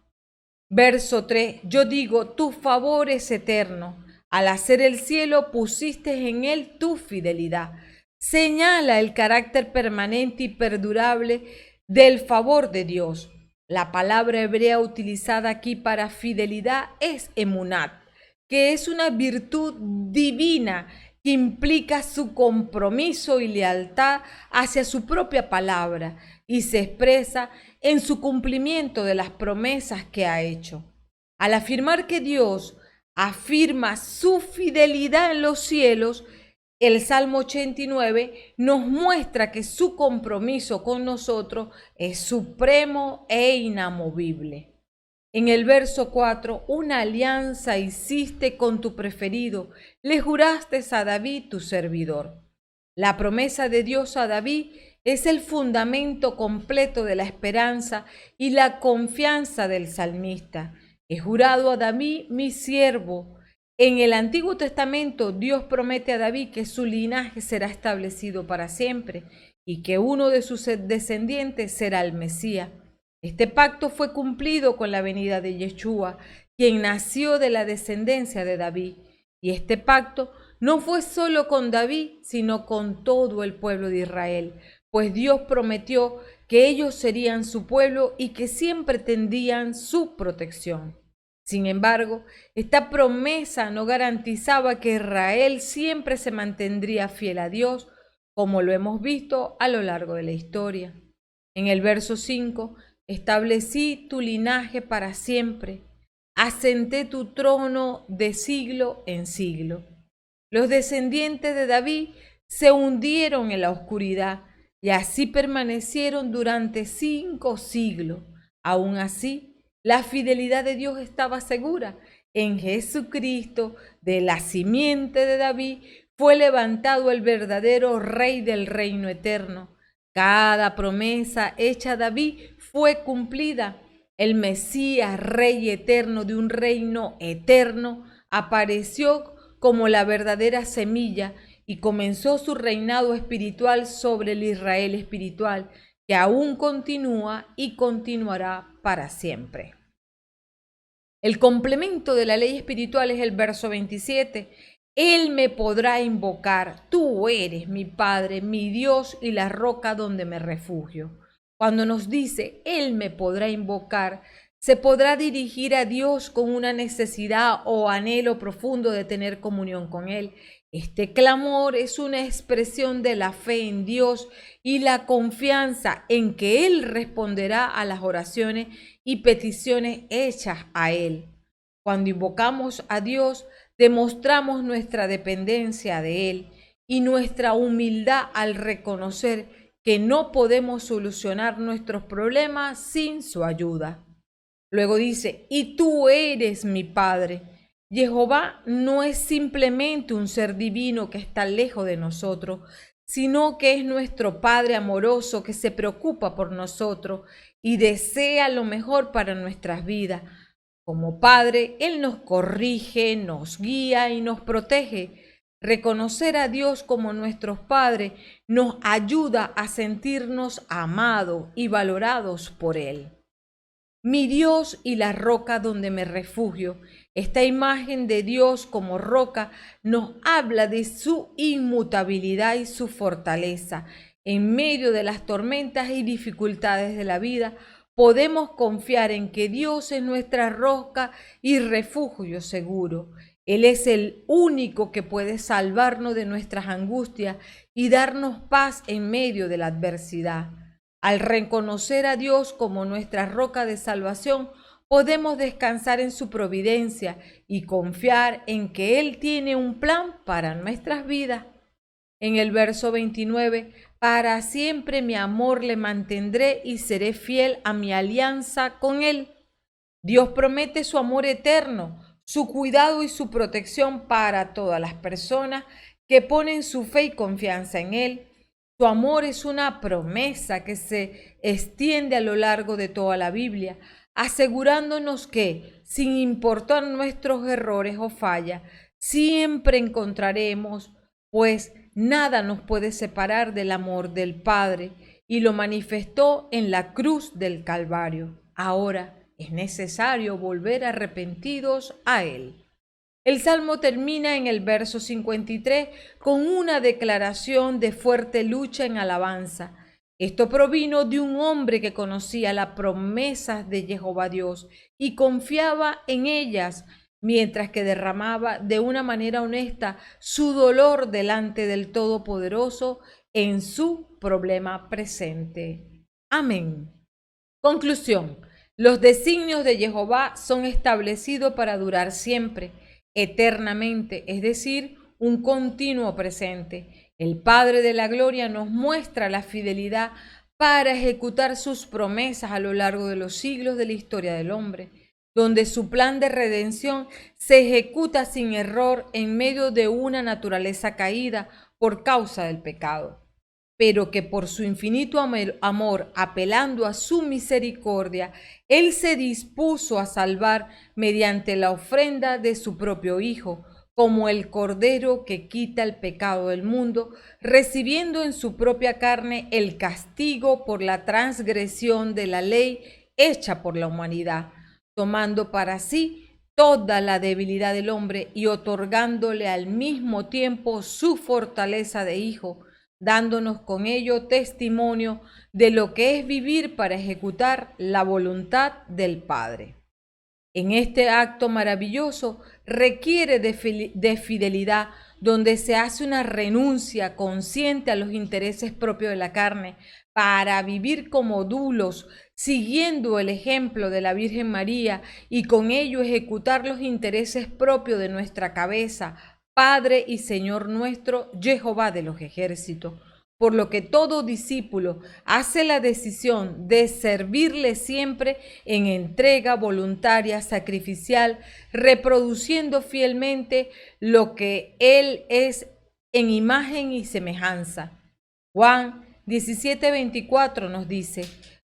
Verso 3, yo digo, tu favor es eterno. Al hacer el cielo pusiste en él tu fidelidad. Señala el carácter permanente y perdurable del favor de Dios. La palabra hebrea utilizada aquí para fidelidad es emunat, que es una virtud divina que implica su compromiso y lealtad hacia su propia palabra y se expresa en su cumplimiento de las promesas que ha hecho. Al afirmar que Dios afirma su fidelidad en los cielos, el Salmo 89 nos muestra que su compromiso con nosotros es supremo e inamovible. En el verso 4, una alianza hiciste con tu preferido, le juraste a David tu servidor. La promesa de Dios a David es el fundamento completo de la esperanza y la confianza del salmista. He jurado a David, mi siervo. En el Antiguo Testamento, Dios promete a David que su linaje será establecido para siempre y que uno de sus descendientes será el Mesías. Este pacto fue cumplido con la venida de Yeshua, quien nació de la descendencia de David. Y este pacto no fue solo con David, sino con todo el pueblo de Israel, pues Dios prometió que ellos serían su pueblo y que siempre tendrían su protección. Sin embargo, esta promesa no garantizaba que Israel siempre se mantendría fiel a Dios, como lo hemos visto a lo largo de la historia. En el verso 5, establecí tu linaje para siempre, asenté tu trono de siglo en siglo. Los descendientes de David se hundieron en la oscuridad y así permanecieron durante 5 siglos. Aún así, la fidelidad de Dios estaba segura. En Jesucristo, de la simiente de David, fue levantado el verdadero Rey del reino eterno. Cada promesa hecha a David fue cumplida. El Mesías, Rey eterno de un reino eterno, apareció como la verdadera semilla y comenzó su reinado espiritual sobre el Israel espiritual, que aún continúa y continuará para siempre. El complemento de la ley espiritual es el verso 27. Él me podrá invocar, tú eres mi Padre, mi Dios y la roca donde me refugio. Cuando nos dice, Él me podrá invocar, se podrá dirigir a Dios con una necesidad o anhelo profundo de tener comunión con Él. Este clamor es una expresión de la fe en Dios y la confianza en que Él responderá a las oraciones y peticiones hechas a Él. Cuando invocamos a Dios, demostramos nuestra dependencia de Él y nuestra humildad al reconocer que no podemos solucionar nuestros problemas sin su ayuda. Luego dice, y tú eres mi Padre. Jehová no es simplemente un ser divino que está lejos de nosotros, sino que es nuestro Padre amoroso que se preocupa por nosotros y desea lo mejor para nuestras vidas. Como Padre, Él nos corrige, nos guía y nos protege. Reconocer a Dios como nuestros padres nos ayuda a sentirnos amados y valorados por Él. Mi Dios y la roca donde me refugio. Esta imagen de Dios como roca nos habla de su inmutabilidad y su fortaleza. En medio de las tormentas y dificultades de la vida, podemos confiar en que Dios es nuestra roca y refugio seguro. Él es el único que puede salvarnos de nuestras angustias y darnos paz en medio de la adversidad. Al reconocer a Dios como nuestra roca de salvación, podemos descansar en su providencia y confiar en que Él tiene un plan para nuestras vidas. En el verso 29, para siempre mi amor le mantendré y seré fiel a mi alianza con Él. Dios promete su amor eterno, su cuidado y su protección para todas las personas que ponen su fe y confianza en Él. Su amor es una promesa que se extiende a lo largo de toda la Biblia, asegurándonos que, sin importar nuestros errores o fallas, siempre encontraremos, pues nada nos puede separar del amor del Padre, y lo manifestó en la cruz del Calvario. Ahora es necesario volver arrepentidos a Él. El Salmo termina en el verso 53 con una declaración de fuerte lucha en alabanza. Esto provino de un hombre que conocía las promesas de Jehová Dios y confiaba en ellas, mientras que derramaba de una manera honesta su dolor delante del Todopoderoso en su problema presente. Amén. Conclusión. Los designios de Jehová son establecidos para durar siempre, eternamente, es decir, un continuo presente. El Padre de la Gloria nos muestra la fidelidad para ejecutar sus promesas a lo largo de los siglos de la historia del hombre, donde su plan de redención se ejecuta sin error en medio de una naturaleza caída por causa del pecado. pero que por su infinito amor, apelando a su misericordia, Él se dispuso a salvar mediante la ofrenda de su propio Hijo, como el Cordero que quita el pecado del mundo, recibiendo en su propia carne el castigo por la transgresión de la ley hecha por la humanidad, tomando para sí toda la debilidad del hombre y otorgándole al mismo tiempo su fortaleza de hijo, dándonos con ello testimonio de lo que es vivir para ejecutar la voluntad del Padre. En este acto maravilloso requiere de fidelidad, donde se hace una renuncia consciente a los intereses propios de la carne, para vivir como dulos, siguiendo el ejemplo de la Virgen María y con ello ejecutar los intereses propios de nuestra cabeza, Padre y Señor nuestro, Jehová de los ejércitos. Por lo que todo discípulo hace la decisión de servirle siempre en entrega voluntaria, sacrificial, reproduciendo fielmente lo que Él es en imagen y semejanza. Juan 17:24 nos dice: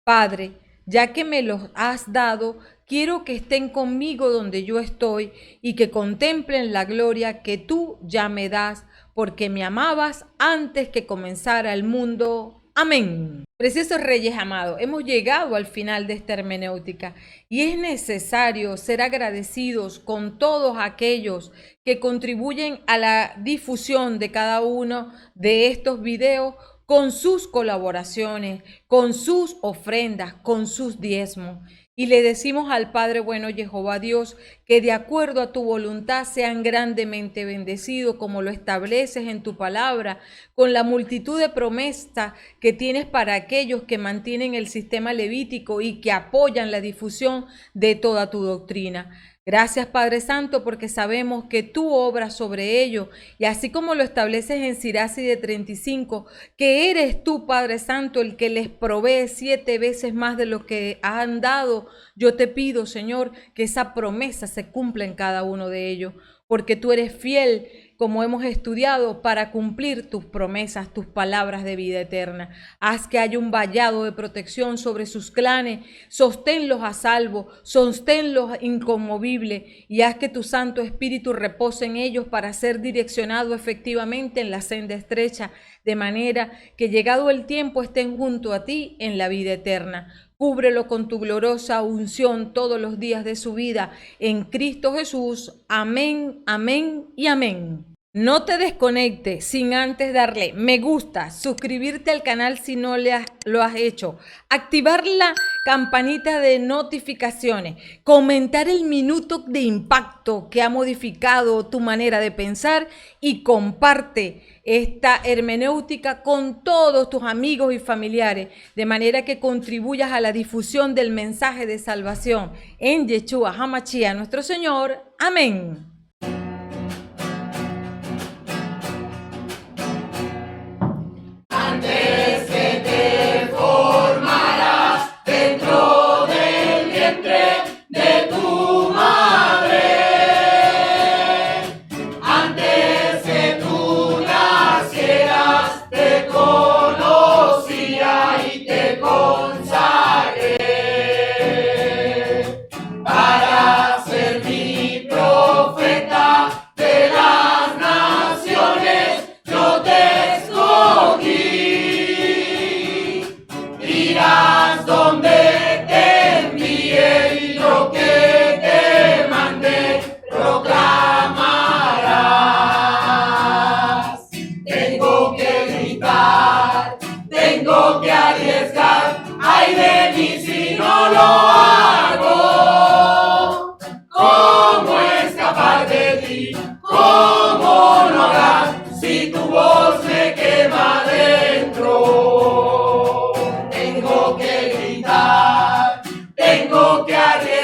Padre, ya que me los has dado, quiero que estén conmigo donde yo estoy y que contemplen la gloria que tú ya me das, porque me amabas antes que comenzara el mundo. Amén. Preciosos Reyes amados, hemos llegado al final de esta hermenéutica y es necesario ser agradecidos con todos aquellos que contribuyen a la difusión de cada uno de estos videos con sus colaboraciones, con sus ofrendas, con sus diezmos. Y le decimos al Padre bueno Jehová Dios que de acuerdo a tu voluntad sean grandemente bendecidos como lo estableces en tu palabra, con la multitud de promesas que tienes para aquellos que mantienen el sistema levítico y que apoyan la difusión de toda tu doctrina. Gracias, Padre Santo, porque sabemos que tú obras sobre ello, y así como lo estableces en Siracide 35, que eres tú, Padre Santo, el que les provee 7 veces más de lo que han dado. Yo te pido, Señor, que esa promesa se cumpla en cada uno de ellos, porque tú eres fiel, como hemos estudiado, para cumplir tus promesas, tus palabras de vida eterna. Haz que haya un vallado de protección sobre sus clanes, sosténlos a salvo, sosténlos inconmovibles, y haz que tu Santo Espíritu repose en ellos para ser direccionado efectivamente en la senda estrecha, de manera que llegado el tiempo estén junto a ti en la vida eterna. Cúbrelo con tu gloriosa unción todos los días de su vida, en Cristo Jesús. Amén, amén y amén. No te desconectes sin antes darle me gusta, suscribirte al canal si no lo has hecho, activar la campanita de notificaciones, comentar el minuto de impacto que ha modificado tu manera de pensar y comparte esta hermenéutica con todos tus amigos y familiares, de manera que contribuyas a la difusión del mensaje de salvación en Yeshua HaMashiach, nuestro Señor. Amén. Antes que te formaras dentro del vientre de tu madre, antes que tú nacieras, te conocía y te consagré para ser mi profeta de las naciones. Yo te escogí. Irás donde te envíe y lo que te mande proclamarás. Tengo que gritar, tengo que arriesgar, ay de mí si no lo hago. ¿Cómo escapar de ti? ¿Cómo no hablar si tu voz me quema dentro? Tengo que gritar, tengo que arriesgar.